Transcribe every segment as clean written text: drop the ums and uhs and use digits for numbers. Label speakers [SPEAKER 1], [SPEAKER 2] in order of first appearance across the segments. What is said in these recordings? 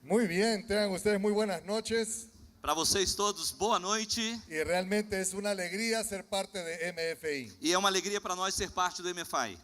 [SPEAKER 1] Muy bien, tengan ustedes muy buenas noches
[SPEAKER 2] Para vocês todos, boa noite.
[SPEAKER 1] y realmente es una alegría ser parte de MFI.
[SPEAKER 2] E é uma alegria para nós ser parte do MFI.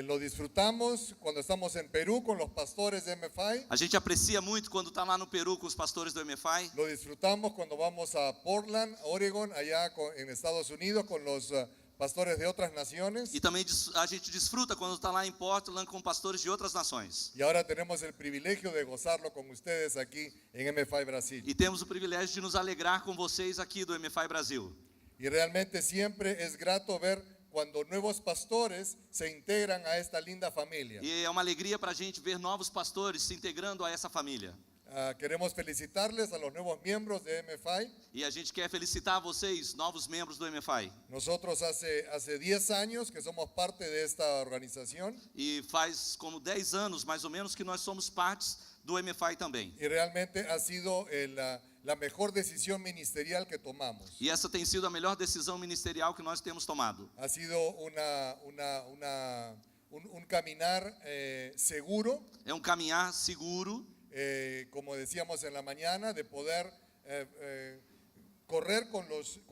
[SPEAKER 1] Lo disfrutamos cuando estamos en Perú con los pastores de MFI.
[SPEAKER 2] A gente aprecia muito quando está lá no Peru com os pastores do MFI.
[SPEAKER 1] Lo disfrutamos cuando vamos a Portland, Oregon, allá en Estados Unidos con los pastores de otras naciones.
[SPEAKER 2] E também a gente desfruta quando está lá em Portland com pastores de outras nações.
[SPEAKER 1] Y ahora tenemos el privilegio de gozarlo con ustedes aquí en MFI Brasil.
[SPEAKER 2] E temos o privilégio de nos alegrar com vocês aqui do MFI Brasil.
[SPEAKER 1] Y realmente siempre es grato ver cuando nuevos pastores se integran a esta linda familia.
[SPEAKER 2] E é uma alegria para a gente ver novos pastores se integrando a essa família.
[SPEAKER 1] Queremos felicitarles a los nuevos miembros de MFI.
[SPEAKER 2] E a gente quer felicitar vocês, novos membros do MFI.
[SPEAKER 1] Nosotros hace 10 años que somos parte de esta organización
[SPEAKER 2] E faz como 10 anos, mais ou menos, que nós somos partes do MFI também.
[SPEAKER 1] y realmente ha sido la mejor decisión ministerial que tomamos.
[SPEAKER 2] E essa tem sido a melhor decisão ministerial que nós temos tomado.
[SPEAKER 1] Ha sido un caminar seguro,
[SPEAKER 2] É um caminhar seguro,
[SPEAKER 1] como decíamos en la mañana, de poder correr con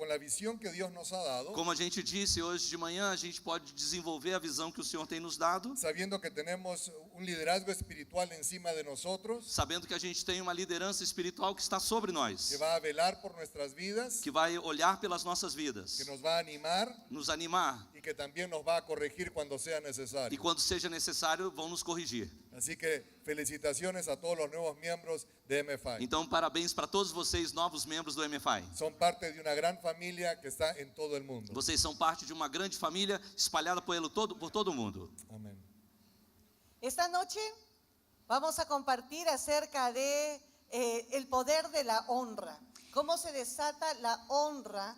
[SPEAKER 1] la visión que Dios nos ha dado,
[SPEAKER 2] como a gente disse hoje de manhã, a gente pode desenvolver a visão que o Senhor tem nos dado,
[SPEAKER 1] sabiendo que tenemos un liderazgo espiritual encima de nosotros,
[SPEAKER 2] sabendo que a gente tem uma liderança espiritual que está sobre nós,
[SPEAKER 1] que va a velar por nuestras vidas,
[SPEAKER 2] que vai olhar pelas nossas vidas,
[SPEAKER 1] que nos va a animar
[SPEAKER 2] nos animar,
[SPEAKER 1] y que también nos va a corregir cuando sea
[SPEAKER 2] e
[SPEAKER 1] necesario.
[SPEAKER 2] quando seja necessário vão nos corrigir.
[SPEAKER 1] Así que felicitaciones a todos los nuevos miembros de MFI.
[SPEAKER 2] Então, parabéns para todos vocês, novos membros do MFI.
[SPEAKER 1] Son parte de una gran familia que está en todo el mundo.
[SPEAKER 2] Vocês são parte de uma grande família espalhada por todo o mundo.
[SPEAKER 1] Amén.
[SPEAKER 3] Esta noche vamos a compartir acerca de el poder de la honra. Cómo se desata la honra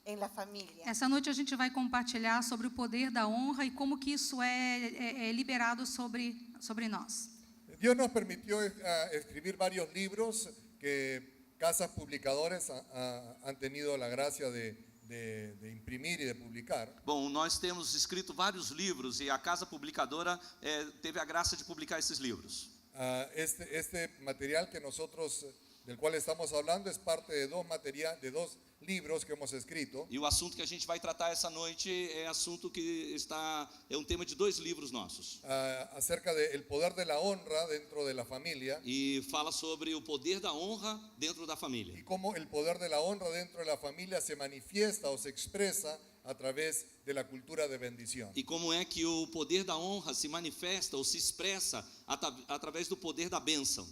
[SPEAKER 3] en la familia.
[SPEAKER 4] Essa noite a gente vai compartilhar sobre o poder da honra e como que isso é liberado sobre nós.
[SPEAKER 1] Dios nos permitió escribir varios libros que casas publicadoras han tenido la gracia de imprimir y de publicar.
[SPEAKER 2] Bom, nós temos escrito vários livros e a casa publicadora teve a graça de publicar esses livros.
[SPEAKER 1] Este material del cual estamos hablando es parte de dos libros que hemos escrito.
[SPEAKER 2] E o assunto que a gente vai tratar essa noite é um tema de 2 livros nossos.
[SPEAKER 1] Acerca del poder de la honra dentro de la familia.
[SPEAKER 2] E fala sobre o poder da honra dentro da família.
[SPEAKER 1] Y cómo el poder de la honra dentro de la familia se manifiesta o se expresa a través de la cultura de bendición.
[SPEAKER 2] E como é que o poder da honra se manifesta ou se expressa através do poder da bênção.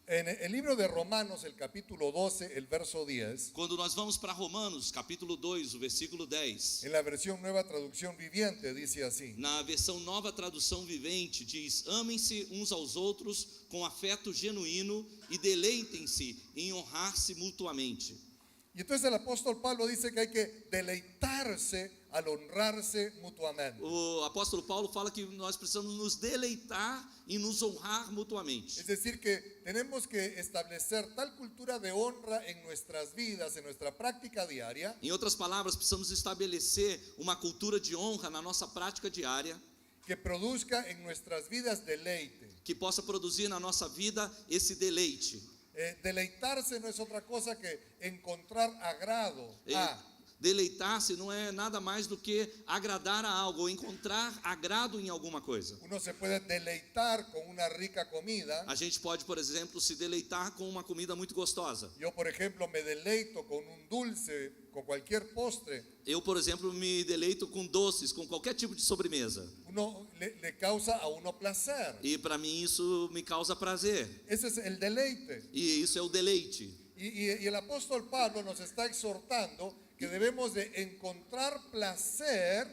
[SPEAKER 1] En el libro de Romanos, el capítulo 12, el verso 10,
[SPEAKER 2] Quando nós vamos para Romanos, capítulo 2, o versículo 10,
[SPEAKER 1] en la versión Nueva Traducción Viviente, dice así:
[SPEAKER 2] na versão Nova Tradução Vivente, diz: amem-se uns aos outros com afeto genuíno e deleitem-se em honrar-se mutuamente.
[SPEAKER 1] Y entonces el apóstol Pablo dice que hay que deleitarse al honrarse mutuamente.
[SPEAKER 2] O apóstolo Paulo fala que nós precisamos nos deleitar e nos honrar mutuamente.
[SPEAKER 1] Es decir, que tenemos que establecer tal cultura de honra en nuestras vidas, en nuestra práctica diaria,
[SPEAKER 2] Em outras palavras, precisamos estabelecer uma cultura de honra na nossa prática diária,
[SPEAKER 1] que produzca en nuestras vidas deleite.
[SPEAKER 2] que possa produzir na nossa vida esse deleite.
[SPEAKER 1] Deleitarse no es otra cosa que encontrar agrado
[SPEAKER 2] Deleitar-se não é nada mais do que agradar a algo, ou encontrar agrado em alguma coisa.
[SPEAKER 1] Uno se puede deleitar con una rica comida.
[SPEAKER 2] A gente pode, por exemplo, se deleitar com uma comida muito gostosa.
[SPEAKER 1] Yo, por ejemplo, me deleito con un dulce, con cualquier postre.
[SPEAKER 2] Eu, por exemplo, me deleito com doces, com qualquer tipo de sobremesa.
[SPEAKER 1] Uno le causa a uno placer.
[SPEAKER 2] E para mim isso me causa prazer.
[SPEAKER 1] Ese es el deleite.
[SPEAKER 2] E isso é o deleite.
[SPEAKER 1] Y el apóstol Pablo nos está exhortando que debemos de encontrar placer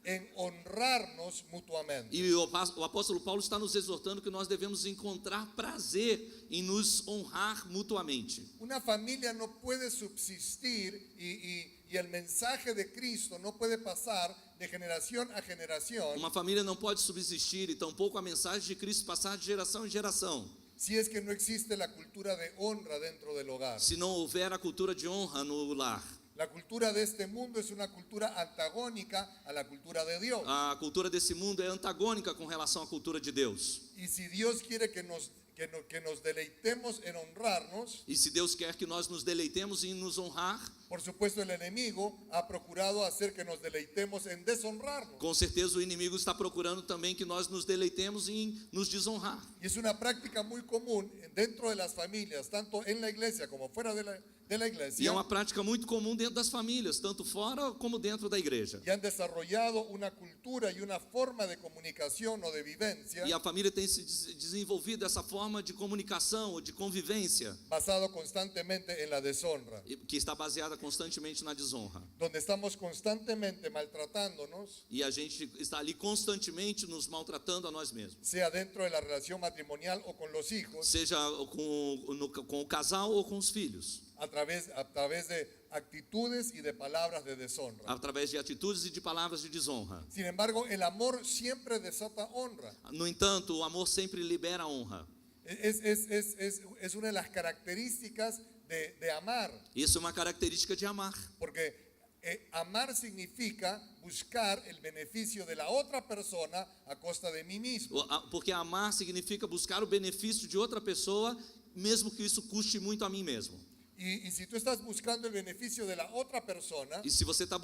[SPEAKER 1] en honrarnos mutuamente.
[SPEAKER 2] E o apóstolo Paulo está nos exortando que nós devemos encontrar prazer em nos honrar mutuamente.
[SPEAKER 1] Una familia no puede subsistir y el mensaje de Cristo no puede pasar de generación a generación
[SPEAKER 2] Uma família não pode subsistir e tampouco a mensagem de Cristo passar de geração em geração,
[SPEAKER 1] si es que no existe la cultura de honra dentro del hogar.
[SPEAKER 2] se não houver a cultura de honra no lar.
[SPEAKER 1] La cultura de este mundo es una cultura antagónica a la cultura de Dios.
[SPEAKER 2] A cultura desse mundo é antagônica com relação à cultura de Deus.
[SPEAKER 1] Y si Dios quiere que que nos deleitemos en honrarnos.
[SPEAKER 2] E se Deus quer que nós nos deleitemos em nos honrar,
[SPEAKER 1] Por supuesto, el enemigo ha procurado hacer que nos deleitemos en deshonrarnos.
[SPEAKER 2] com certeza o inimigo está procurando também que nós nos deleitemos em nos desonrar.
[SPEAKER 1] Y es una práctica muy común dentro de las familias, tanto en la iglesia como fuera de la
[SPEAKER 2] E é
[SPEAKER 1] iglesia.
[SPEAKER 2] uma prática muito comum dentro das famílias, tanto fora como dentro da igreja.
[SPEAKER 1] Y han desarrollado una cultura y una forma de comunicación o de vivencia
[SPEAKER 2] E a família tem se desenvolvido essa forma de comunicação ou de convivência,
[SPEAKER 1] basado constantemente en la deshonra,
[SPEAKER 2] que está baseada constantemente na desonra.
[SPEAKER 1] donde estamos constantemente maltratándonos,
[SPEAKER 2] E a gente está ali constantemente nos maltratando a nós mesmos.
[SPEAKER 1] sea dentro de la relación matrimonial o con los hijos,
[SPEAKER 2] Seja com o casal ou com os filhos,
[SPEAKER 1] a través de actitudes y de palabras de deshonra.
[SPEAKER 2] através de atitudes e de palavras de desonra.
[SPEAKER 1] Sin embargo, el amor siempre desata honra.
[SPEAKER 2] No entanto, o amor sempre libera a honra.
[SPEAKER 1] Es una de las características de amar,
[SPEAKER 2] Isso é uma característica de amar.
[SPEAKER 1] porque amar significa buscar el beneficio de la otra persona a costa de mí mismo.
[SPEAKER 2] Porque amar significa buscar o benefício de outra pessoa, mesmo que isso custe muito a mim mesmo.
[SPEAKER 1] Y si tú estás buscando el beneficio de la otra persona,
[SPEAKER 2] E se você está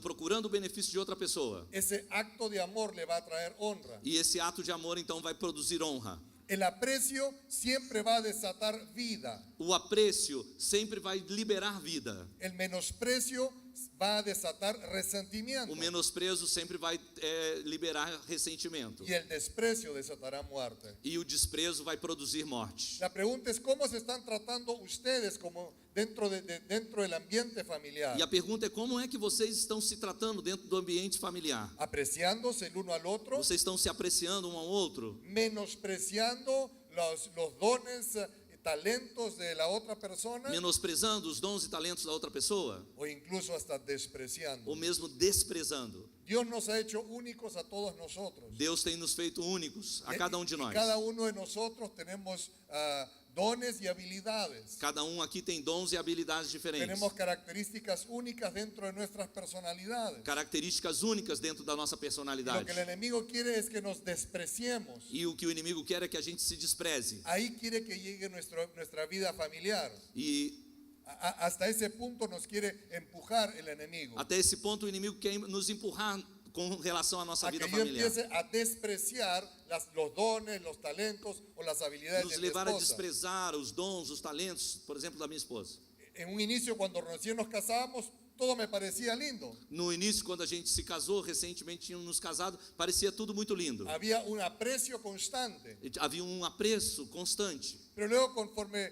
[SPEAKER 2] procurando o benefício de outra pessoa,
[SPEAKER 1] ese acto de amor le va a traer honra.
[SPEAKER 2] e esse ato de amor então vai produzir honra.
[SPEAKER 1] El aprecio siempre va a desatar vida.
[SPEAKER 2] O apreço sempre vai liberar vida.
[SPEAKER 1] El menosprecio va a desatar resentimiento.
[SPEAKER 2] O menosprezo sempre vai liberar ressentimento.
[SPEAKER 1] Y el desprecio desatará muerte.
[SPEAKER 2] E o desprezo vai produzir morte.
[SPEAKER 1] La pregunta es cómo se están tratando ustedes como dentro del ambiente familiar.
[SPEAKER 2] E a pergunta é como é que vocês estão se tratando dentro do ambiente familiar?
[SPEAKER 1] Apreciándose el uno al otro,
[SPEAKER 2] Vocês estão se apreciando um ao outro?
[SPEAKER 1] menospreciando los dones y talentos de la otra persona,
[SPEAKER 2] Menosprezando os dons e talentos da outra pessoa?
[SPEAKER 1] o incluso hasta despreciando.
[SPEAKER 2] Ou mesmo desprezando?
[SPEAKER 1] Dios nos ha hecho únicos a todos nosotros.
[SPEAKER 2] Deus tem nos feito únicos, a cada um de
[SPEAKER 1] Y
[SPEAKER 2] nós.
[SPEAKER 1] cada uno de nosotros tenemos dones y habilidades.
[SPEAKER 2] Cada um aqui tem dons e habilidades diferentes.
[SPEAKER 1] Tenemos características únicas dentro de nuestras personalidades.
[SPEAKER 2] Características únicas dentro da nossa
[SPEAKER 1] Lo
[SPEAKER 2] personalidade.
[SPEAKER 1] que el enemigo quiere es que nos despreciemos.
[SPEAKER 2] E o que o inimigo quer é que a gente se despreze.
[SPEAKER 1] Ahí quiere que llegue nuestra vida familiar.
[SPEAKER 2] E
[SPEAKER 1] Hasta ese punto nos quiere empujar el enemigo.
[SPEAKER 2] até esse ponto o inimigo quer nos empurrar com relação à nossa
[SPEAKER 1] A que
[SPEAKER 2] vida
[SPEAKER 1] yo
[SPEAKER 2] familiar.
[SPEAKER 1] empiece a despreciar los dones, los talentos o las habilidades
[SPEAKER 2] Nos
[SPEAKER 1] de mi
[SPEAKER 2] levar a
[SPEAKER 1] esposa.
[SPEAKER 2] desprezar os dons, os talentos, por exemplo, da minha esposa.
[SPEAKER 1] En un inicio, cuando recién nos casábamos, todo me parecía lindo.
[SPEAKER 2] No início, quando a gente se casou, recentemente tínhamos nos casado, parecia tudo muito lindo.
[SPEAKER 1] Había un aprecio constante.
[SPEAKER 2] Havia um apreço constante.
[SPEAKER 1] Pero luego, conforme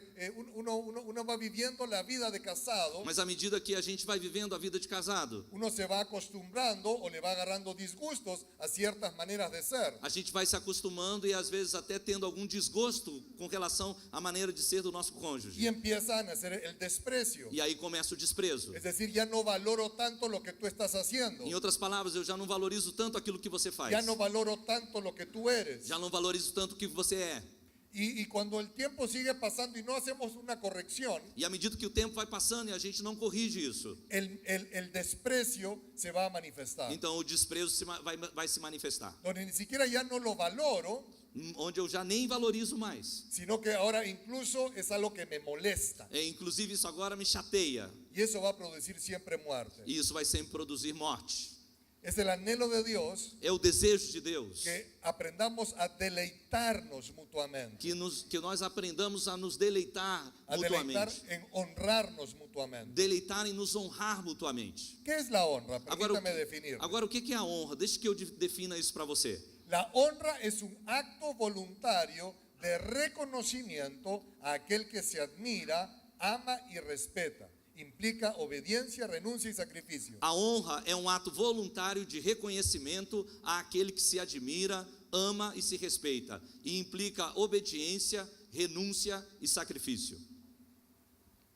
[SPEAKER 1] uno va viviendo la vida de casado,
[SPEAKER 2] Mas à medida que a gente vai vivendo a vida de casado,
[SPEAKER 1] uno se va acostumbrando o le va agarrando disgustos a ciertas maneras de ser.
[SPEAKER 2] a gente vai se acostumando e às vezes até tendo algum desgosto com relação à maneira de ser do nosso
[SPEAKER 1] Y
[SPEAKER 2] cônjuge.
[SPEAKER 1] empieza a nacer el desprecio.
[SPEAKER 2] E aí começa o desprezo.
[SPEAKER 1] Es decir, ya no valoro tanto lo que tú estás haciendo.
[SPEAKER 2] Em outras palavras, eu já não valorizo tanto aquilo que você faz.
[SPEAKER 1] Ya no valoro tanto lo que tú eres.
[SPEAKER 2] Já não valorizo tanto o que você é.
[SPEAKER 1] Y cuando el tiempo sigue pasando y no hacemos una corrección,
[SPEAKER 2] E à medida que o tempo vai passando e a gente não corrige isso,
[SPEAKER 1] el desprecio se va a manifestar.
[SPEAKER 2] então o desprezo vai se manifestar.
[SPEAKER 1] Donde ni siquiera ya no lo valoro,
[SPEAKER 2] Onde eu já nem valorizo mais.
[SPEAKER 1] sino que ahora incluso es algo que me molesta.
[SPEAKER 2] Inclusive isso agora me chateia.
[SPEAKER 1] Y eso va a producir siempre muerte.
[SPEAKER 2] E isso vai sempre produzir morte.
[SPEAKER 1] Es el anhelo de Dios
[SPEAKER 2] É o desejo de Deus
[SPEAKER 1] que aprendamos a deleitarnos mutuamente.
[SPEAKER 2] que nós aprendamos a nos deleitar
[SPEAKER 1] A deleitar
[SPEAKER 2] mutuamente.
[SPEAKER 1] en honrarnos mutuamente.
[SPEAKER 2] Deleitar em nos honrar mutuamente.
[SPEAKER 1] ¿Qué es la honra?
[SPEAKER 2] Agora,
[SPEAKER 1] Permítame definir.
[SPEAKER 2] o que é a honra? Deixa que eu defina isso para você.
[SPEAKER 1] La honra es un acto voluntario de reconocimiento a aquel que se admira, ama y respeta. Implica obediencia, renuncia y sacrificio.
[SPEAKER 2] A honra é um ato voluntário de reconhecimento àquele que se admira, ama e se respeita. E implica obediência, renúncia e sacrifício.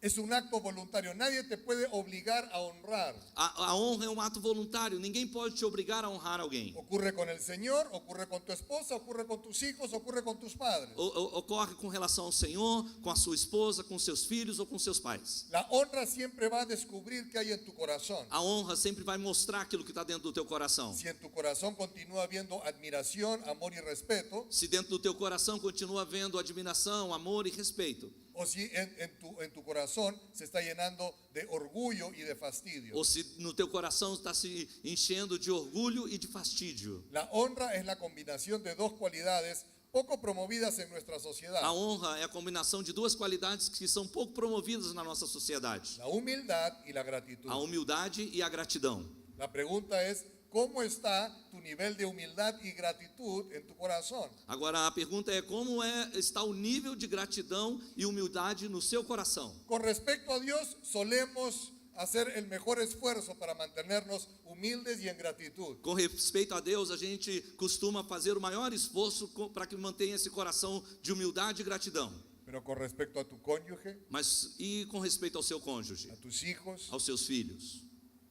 [SPEAKER 1] Es un acto voluntario. Nadie te puede obligar a honrar.
[SPEAKER 2] A honra é um ato voluntário. Ninguém pode te obrigar a honrar alguém.
[SPEAKER 1] Ocurre con el Señor, ocurre con tu esposa, ocurre con tus hijos, ocurre con tus padres.
[SPEAKER 2] Ocorre com relação ao Senhor, com a sua esposa, com seus filhos ou com seus pais.
[SPEAKER 1] La honra siempre va a descubrir qué hay en tu corazón.
[SPEAKER 2] A honra sempre vai mostrar aquilo que está dentro do teu coração.
[SPEAKER 1] Si en tu corazón continúa habiendo admiración, amor y respeto,
[SPEAKER 2] Se dentro do teu coração continua havendo admiração, amor e respeito,
[SPEAKER 1] o si en tu corazón se está llenando de orgullo y de fastidio.
[SPEAKER 2] ou se no teu coração está se enchendo de orgulho e de fastídio.
[SPEAKER 1] La honra es la combinación de dos cualidades poco promovidas en nuestra sociedad.
[SPEAKER 2] A honra é a combinação de duas qualidades que são pouco promovidas na nossa sociedade:
[SPEAKER 1] La humildad y la gratitud.
[SPEAKER 2] a humildade e a gratidão.
[SPEAKER 1] La pregunta es, ¿cómo está tu nivel de humildad y gratitud en tu corazón?
[SPEAKER 2] Agora a pergunta é como está o nível de gratidão e humildade no seu coração.
[SPEAKER 1] Con respecto a Dios, solemos hacer el mejor esfuerzo para mantenernos humildes y en gratitud.
[SPEAKER 2] Com respeito a Deus, a gente costuma fazer o maior esforço para que mantenha esse coração de humildade e gratidão.
[SPEAKER 1] Pero con respecto a tu cónyuge,
[SPEAKER 2] Mas e com respeito ao seu cônjuge,
[SPEAKER 1] a tus hijos,
[SPEAKER 2] aos seus filhos,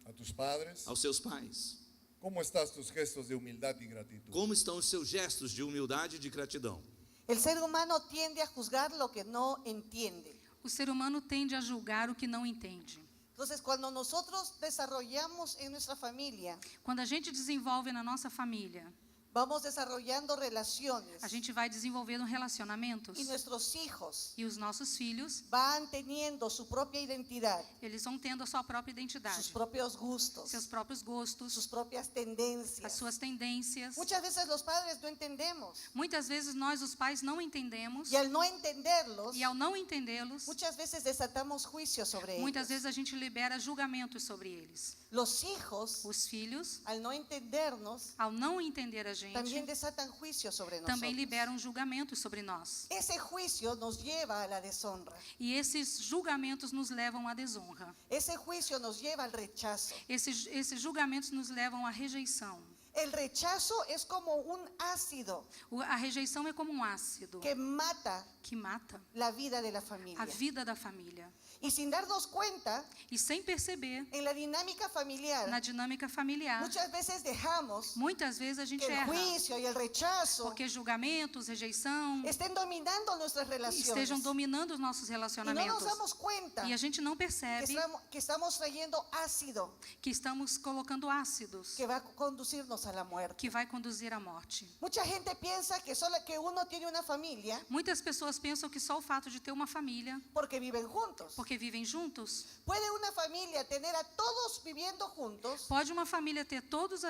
[SPEAKER 1] a tus padres,
[SPEAKER 2] aos seus pais?
[SPEAKER 1] ¿cómo están tus gestos de humildad y gratitud?
[SPEAKER 2] Como estão os seus gestos de humildade e de gratidão?
[SPEAKER 3] El ser humano tiende a juzgar lo que no entiende.
[SPEAKER 4] O ser humano tende a julgar o que não entende.
[SPEAKER 3] Entonces, cuando nosotros desarrollamos en nuestra familia,
[SPEAKER 4] Quando a gente desenvolve na nossa família,
[SPEAKER 3] vamos desarrollando relaciones
[SPEAKER 4] a gente vai desenvolvendo relacionamentos
[SPEAKER 3] y nuestros hijos
[SPEAKER 4] e os nossos filhos,
[SPEAKER 3] van teniendo su propia identidad,
[SPEAKER 4] eles vão tendo a sua própria
[SPEAKER 3] sus
[SPEAKER 4] identidade,
[SPEAKER 3] propios gustos,
[SPEAKER 4] seus próprios gostos,
[SPEAKER 3] sus propias
[SPEAKER 4] as
[SPEAKER 3] tendencias.
[SPEAKER 4] suas tendências.
[SPEAKER 3] Muchas veces los padres no entendemos
[SPEAKER 4] Muitas vezes nós, os pais, não entendemos
[SPEAKER 3] y al no entenderlos,
[SPEAKER 4] e ao não entendê-los,
[SPEAKER 3] muchas veces desatamos juicios sobre
[SPEAKER 4] muitas
[SPEAKER 3] ellos.
[SPEAKER 4] vezes a gente libera julgamentos sobre eles.
[SPEAKER 3] Los hijos,
[SPEAKER 4] Os filhos,
[SPEAKER 3] al no entendernos,
[SPEAKER 4] ao não entender a
[SPEAKER 3] también
[SPEAKER 4] gente,
[SPEAKER 3] desatan juicios sobre
[SPEAKER 4] também
[SPEAKER 3] nosotros.
[SPEAKER 4] liberam julgamentos sobre nós.
[SPEAKER 3] Ese juicio nos lleva a la deshonra.
[SPEAKER 4] E esses julgamentos nos levam à desonra.
[SPEAKER 3] Ese juicio nos lleva al rechazo.
[SPEAKER 4] Esses julgamentos nos levam à rejeição.
[SPEAKER 3] El rechazo es como un ácido
[SPEAKER 4] A rejeição é como um ácido
[SPEAKER 3] que mata
[SPEAKER 4] que mata
[SPEAKER 3] la vida de la
[SPEAKER 4] a
[SPEAKER 3] familia.
[SPEAKER 4] vida da família.
[SPEAKER 3] Y sin darnos cuenta,
[SPEAKER 4] E sem perceber,
[SPEAKER 3] en la dinámica familiar,
[SPEAKER 4] na dinâmica familiar,
[SPEAKER 3] muchas veces dejamos
[SPEAKER 4] muitas vezes a gente
[SPEAKER 3] que el
[SPEAKER 4] erra.
[SPEAKER 3] juicio y el rechazo
[SPEAKER 4] Porque julgamentos, rejeição,
[SPEAKER 3] estén dominando nuestras
[SPEAKER 4] estejam
[SPEAKER 3] relaciones.
[SPEAKER 4] dominando os nossos
[SPEAKER 3] Y no nos
[SPEAKER 4] relacionamentos.
[SPEAKER 3] damos cuenta
[SPEAKER 4] E a gente não percebe
[SPEAKER 3] que estamos trayendo ácido
[SPEAKER 4] que estamos colocando ácidos
[SPEAKER 3] que va a conducirnos a la muerte.
[SPEAKER 4] que vai conduzir à morte.
[SPEAKER 3] Mucha gente piensa que solo que uno tiene una familia
[SPEAKER 4] Muitas pessoas pensam que só o fato de ter uma família,
[SPEAKER 3] porque viven juntos.
[SPEAKER 4] porque vivem juntos,
[SPEAKER 3] Puede una familia tener a todos viviendo juntos,
[SPEAKER 4] pode uma família ter todos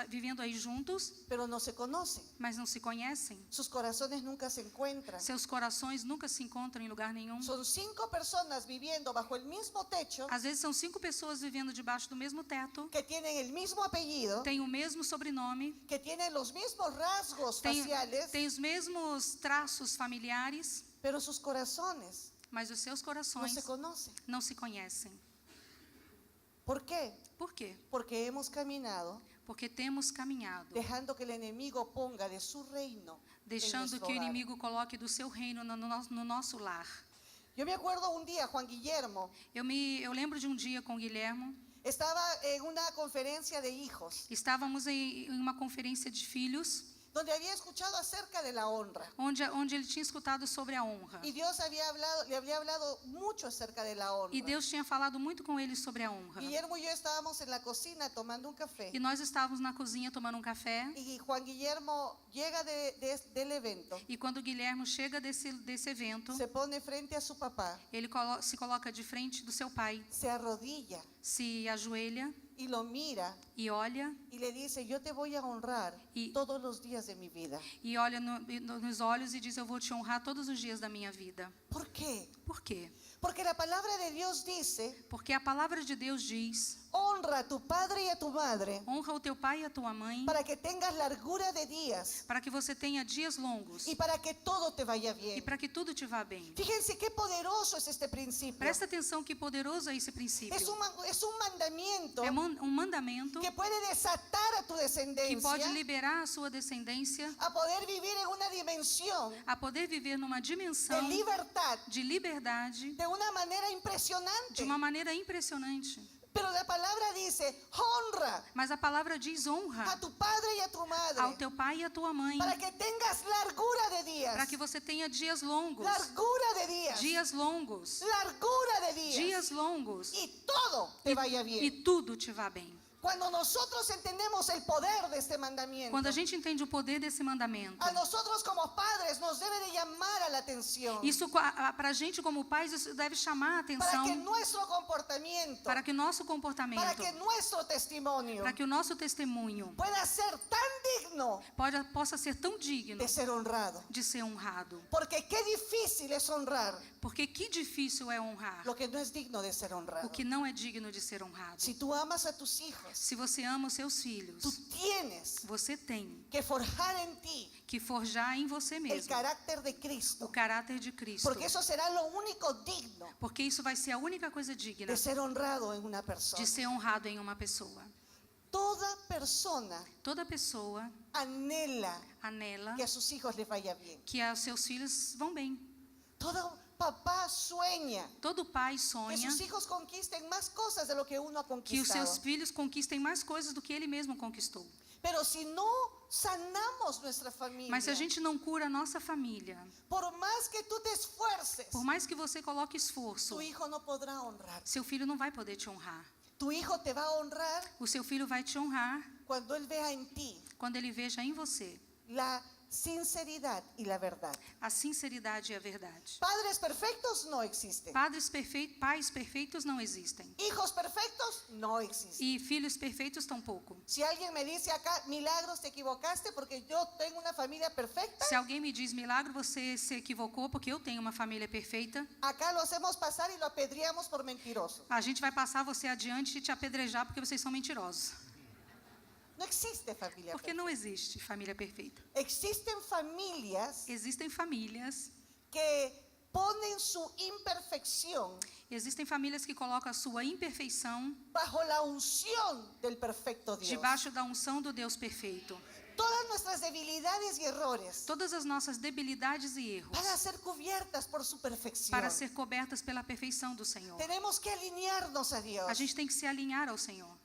[SPEAKER 4] vivendo aí juntos,
[SPEAKER 3] pero no se conocen.
[SPEAKER 4] mas não se conhecem.
[SPEAKER 3] Sus corazones nunca se encuentran.
[SPEAKER 4] Seus corações nunca se encontram em lugar nenhum.
[SPEAKER 3] Son 5 personas viviendo bajo el mismo techo
[SPEAKER 4] Às vezes são 5 pessoas vivendo debaixo do mesmo teto,
[SPEAKER 3] que tienen el mismo apellido,
[SPEAKER 4] têm o mesmo sobrenome,
[SPEAKER 3] que tienen los mismos rasgos faciales,
[SPEAKER 4] têm os mesmos traços familiares,
[SPEAKER 3] pero sus corazones
[SPEAKER 4] mas os seus
[SPEAKER 3] no
[SPEAKER 4] corações
[SPEAKER 3] se conocen.
[SPEAKER 4] não se conhecem.
[SPEAKER 3] ¿Por qué?
[SPEAKER 4] Por quê?
[SPEAKER 3] Porque hemos caminado
[SPEAKER 4] Porque temos caminhado,
[SPEAKER 3] dejando que el enemigo ponga de su reino en
[SPEAKER 4] deixando
[SPEAKER 3] nuestro
[SPEAKER 4] que o
[SPEAKER 3] hogar.
[SPEAKER 4] inimigo coloque do seu reino no nosso lar.
[SPEAKER 3] Yo me acuerdo un día, Juan Guillermo
[SPEAKER 4] Eu lembro de um dia com o Guilhermo,
[SPEAKER 3] estaba en una conferencia de hijos,
[SPEAKER 4] estávamos em uma conferência de filhos,
[SPEAKER 3] donde había escuchado acerca de la honra.
[SPEAKER 4] onde ele tinha escutado sobre a honra.
[SPEAKER 3] Y Dios le había hablado mucho acerca de la honra.
[SPEAKER 4] E Deus tinha falado muito com ele sobre a honra.
[SPEAKER 3] Guillermo y yo estábamos en la cocina tomando un café.
[SPEAKER 4] E nós estávamos na cozinha tomando um café.
[SPEAKER 3] Y Juan Guillermo llega del evento,
[SPEAKER 4] E quando o Guilherme chega desse evento,
[SPEAKER 3] se pone frente a su papá,
[SPEAKER 4] ele se coloca de frente do seu pai,
[SPEAKER 3] se arrodilla
[SPEAKER 4] se ajoelha
[SPEAKER 3] y lo mira
[SPEAKER 4] e olha,
[SPEAKER 3] y le dice: yo te voy a honrar
[SPEAKER 4] Y-
[SPEAKER 3] todos los días de mi vida.
[SPEAKER 4] e olha nos olhos e diz: eu vou te honrar todos os dias da minha vida.
[SPEAKER 3] ¿Por qué?
[SPEAKER 4] Por quê?
[SPEAKER 3] Porque la palabra de Dios dice:
[SPEAKER 4] Porque a palavra de Deus diz:
[SPEAKER 3] honra a tu padre y a tu madre
[SPEAKER 4] Honra o teu pai e a tua mãe,
[SPEAKER 3] para que tengas largura de días
[SPEAKER 4] para que você tenha dias longos
[SPEAKER 3] y para que todo te vaya
[SPEAKER 4] e
[SPEAKER 3] bien.
[SPEAKER 4] para que tudo te vá bem.
[SPEAKER 3] Fíjense qué poderoso es este principio.
[SPEAKER 4] Presta atenção que poderoso é esse princípio.
[SPEAKER 3] Es un mandamiento
[SPEAKER 4] É um mandamento
[SPEAKER 3] que puede desatar a tu
[SPEAKER 4] que
[SPEAKER 3] descendencia
[SPEAKER 4] pode liberar a sua descendência
[SPEAKER 3] a poder vivir en una dimensión
[SPEAKER 4] a poder viver numa
[SPEAKER 3] de
[SPEAKER 4] dimensão
[SPEAKER 3] libertad
[SPEAKER 4] de liberdade
[SPEAKER 3] de una manera
[SPEAKER 4] de
[SPEAKER 3] impresionante.
[SPEAKER 4] uma maneira impressionante.
[SPEAKER 3] Pero la palabra dice, honra
[SPEAKER 4] Mas a palavra diz
[SPEAKER 3] a
[SPEAKER 4] honra
[SPEAKER 3] tu padre y a tu
[SPEAKER 4] ao
[SPEAKER 3] madre
[SPEAKER 4] teu pai e à tua mãe,
[SPEAKER 3] para que tengas largura de días.
[SPEAKER 4] para que você tenha dias longos,
[SPEAKER 3] Largura de días.
[SPEAKER 4] dias longos,
[SPEAKER 3] Largura de días.
[SPEAKER 4] dias longos,
[SPEAKER 3] Y todo te vaya
[SPEAKER 4] e
[SPEAKER 3] bien.
[SPEAKER 4] tudo te vá bem.
[SPEAKER 3] Cuando nosotros entendemos el poder de este mandamiento,
[SPEAKER 4] Quando a gente entende o poder desse mandamento,
[SPEAKER 3] a nosotros como padres nos debe de llamar a la atención
[SPEAKER 4] isso para a gente como pais, isso deve chamar a
[SPEAKER 3] para que
[SPEAKER 4] atenção
[SPEAKER 3] nuestro comportamiento,
[SPEAKER 4] para que o nosso
[SPEAKER 3] para
[SPEAKER 4] comportamento,
[SPEAKER 3] que nuestro testimonio
[SPEAKER 4] para que o nosso testemunho
[SPEAKER 3] pueda ser tan digno
[SPEAKER 4] possa ser tão digno
[SPEAKER 3] de ser honrado.
[SPEAKER 4] de ser honrado.
[SPEAKER 3] Porque qué difícil es honrar
[SPEAKER 4] Porque que difícil é honrar
[SPEAKER 3] lo que no es digno de ser honrado.
[SPEAKER 4] o que não é digno de ser honrado.
[SPEAKER 3] Si tú amas a tus hijos,
[SPEAKER 4] Se você ama os seus filhos,
[SPEAKER 3] tú tienes
[SPEAKER 4] você tem
[SPEAKER 3] que forjar en ti
[SPEAKER 4] que forjar em você
[SPEAKER 3] el
[SPEAKER 4] mesmo
[SPEAKER 3] carácter de
[SPEAKER 4] o
[SPEAKER 3] Cristo,
[SPEAKER 4] caráter de Cristo.
[SPEAKER 3] porque eso será lo único digno
[SPEAKER 4] Porque isso vai ser a única coisa digna
[SPEAKER 3] de ser honrado en una persona.
[SPEAKER 4] de ser honrado em uma pessoa.
[SPEAKER 3] Toda persona
[SPEAKER 4] Toda pessoa
[SPEAKER 3] anhela
[SPEAKER 4] anela
[SPEAKER 3] que a sus hijos les vaya bien.
[SPEAKER 4] que os seus filhos vão bem.
[SPEAKER 3] Todo papá sueña
[SPEAKER 4] Todo pai
[SPEAKER 3] que
[SPEAKER 4] sonha
[SPEAKER 3] sus hijos conquisten más cosas de lo que uno ha
[SPEAKER 4] que os
[SPEAKER 3] conquistado.
[SPEAKER 4] seus filhos conquistem mais coisas do que ele mesmo conquistou.
[SPEAKER 3] Pero si no sanamos nuestra familia,
[SPEAKER 4] Mas se a gente não cura a nossa família,
[SPEAKER 3] por más que tú te esfuerces,
[SPEAKER 4] por mais que você coloque esforço,
[SPEAKER 3] tu hijo no podrá honrar.
[SPEAKER 4] seu filho não vai poder te honrar.
[SPEAKER 3] Tu hijo te va a honrar
[SPEAKER 4] O seu filho vai te honrar
[SPEAKER 3] cuando él vea en ti
[SPEAKER 4] quando ele veja em você
[SPEAKER 3] la sinceridad y la verdad.
[SPEAKER 4] a sinceridade e a verdade.
[SPEAKER 3] Padres perfectos no existen.
[SPEAKER 4] Pais perfeitos não existem.
[SPEAKER 3] Hijos perfectos no existen.
[SPEAKER 4] E filhos perfeitos tampouco.
[SPEAKER 3] Si alguien me dice acá, Milagros, te equivocaste porque yo tengo una familia perfecta,
[SPEAKER 4] Se alguém me diz, Milagro, você se equivocou porque eu tenho uma família perfeita,
[SPEAKER 3] acá lo hacemos pasar y lo apedreamos por mentiroso.
[SPEAKER 4] a gente vai passar você adiante e te apedrejar porque vocês são mentirosos.
[SPEAKER 3] No existe familia
[SPEAKER 4] Porque
[SPEAKER 3] perfecta.
[SPEAKER 4] não existe família perfeita.
[SPEAKER 3] Existen familias
[SPEAKER 4] Existem famílias,
[SPEAKER 3] que ponen su imperfección
[SPEAKER 4] existem famílias que colocam a sua imperfeição
[SPEAKER 3] bajo la unción del perfecto Dios.
[SPEAKER 4] debaixo da unção do Deus perfeito.
[SPEAKER 3] Todas nuestras debilidades y errores
[SPEAKER 4] Todas as nossas debilidades e erros
[SPEAKER 3] van a ser cubiertas por su perfección.
[SPEAKER 4] para ser cobertas pela perfeição do Senhor.
[SPEAKER 3] Tenemos que alinearnos a Dios.
[SPEAKER 4] A gente tem que se alinhar ao Senhor.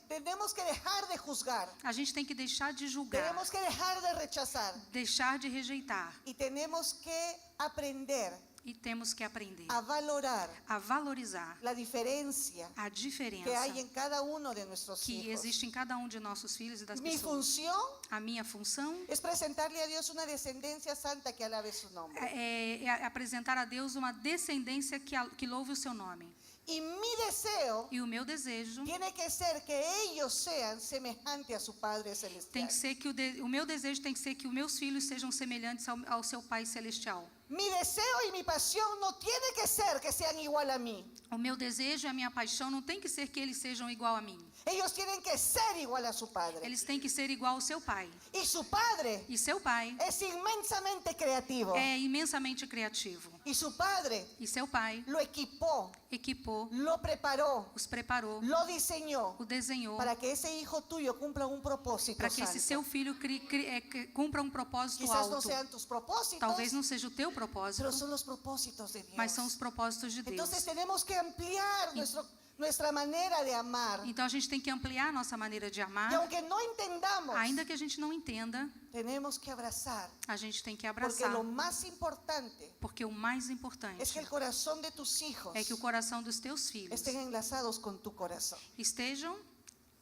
[SPEAKER 3] Tenemos que dejar de juzgar.
[SPEAKER 4] A gente tem que deixar de julgar,
[SPEAKER 3] Tenemos que dejar de rechazar.
[SPEAKER 4] deixar de rejeitar
[SPEAKER 3] Y tenemos que aprender
[SPEAKER 4] e temos que aprender
[SPEAKER 3] a valorar
[SPEAKER 4] a valorizar
[SPEAKER 3] la diferencia
[SPEAKER 4] a
[SPEAKER 3] que
[SPEAKER 4] diferença
[SPEAKER 3] hay en cada uno de nuestros
[SPEAKER 4] que
[SPEAKER 3] hijos.
[SPEAKER 4] existe em cada um de nossos filhos e das
[SPEAKER 3] Mi
[SPEAKER 4] pessoas.
[SPEAKER 3] función
[SPEAKER 4] A minha função
[SPEAKER 3] es presentarle a Dios una descendencia santa que alabe su nombre.
[SPEAKER 4] é apresentar a Deus uma descendência que louve o seu nome.
[SPEAKER 3] Y mi deseo
[SPEAKER 4] E o meu desejo
[SPEAKER 3] tiene que ser que ellos sean semejantes a su Padre Celestial.
[SPEAKER 4] tem que ser que o meu desejo tem que ser que os meus filhos sejam semelhantes ao seu Pai celestial.
[SPEAKER 3] Mi deseo y mi pasión no tiene que ser que sean igual a mí.
[SPEAKER 4] O meu desejo e a minha paixão não tem que ser que eles sejam igual a mim.
[SPEAKER 3] Ellos tienen que ser igual a su Padre.
[SPEAKER 4] Eles têm que ser igual ao seu Pai.
[SPEAKER 3] Y su Padre
[SPEAKER 4] E seu Pai
[SPEAKER 3] es inmensamente creativo.
[SPEAKER 4] é imensamente criativo.
[SPEAKER 3] Y su Padre
[SPEAKER 4] E seu Pai
[SPEAKER 3] lo equipó,
[SPEAKER 4] equipou,
[SPEAKER 3] lo preparó,
[SPEAKER 4] os preparou,
[SPEAKER 3] lo diseñó
[SPEAKER 4] o desenhou
[SPEAKER 3] para que ese hijo tuyo cumpla un propósito
[SPEAKER 4] para que esse
[SPEAKER 3] santo.
[SPEAKER 4] seu filho cumpra um propósito
[SPEAKER 3] Quizás no
[SPEAKER 4] alto.
[SPEAKER 3] sean tus propósitos,
[SPEAKER 4] Talvez não seja o teu propósito,
[SPEAKER 3] pero son los propósitos de Dios.
[SPEAKER 4] mas são os propósitos de Deus.
[SPEAKER 3] Entonces tenemos que ampliar nuestra manera de amar.
[SPEAKER 4] Então a gente tem que ampliar a nossa maneira de
[SPEAKER 3] Y
[SPEAKER 4] amar,
[SPEAKER 3] aunque no entendamos,
[SPEAKER 4] ainda que a gente não entenda,
[SPEAKER 3] tenemos que abrazar.
[SPEAKER 4] a gente tem que
[SPEAKER 3] Porque
[SPEAKER 4] abraçar,
[SPEAKER 3] lo más importante
[SPEAKER 4] porque o mais importante
[SPEAKER 3] es que el corazón de tus hijos
[SPEAKER 4] é que o coração dos teus filhos
[SPEAKER 3] estén enlazados con tu corazón.
[SPEAKER 4] estejam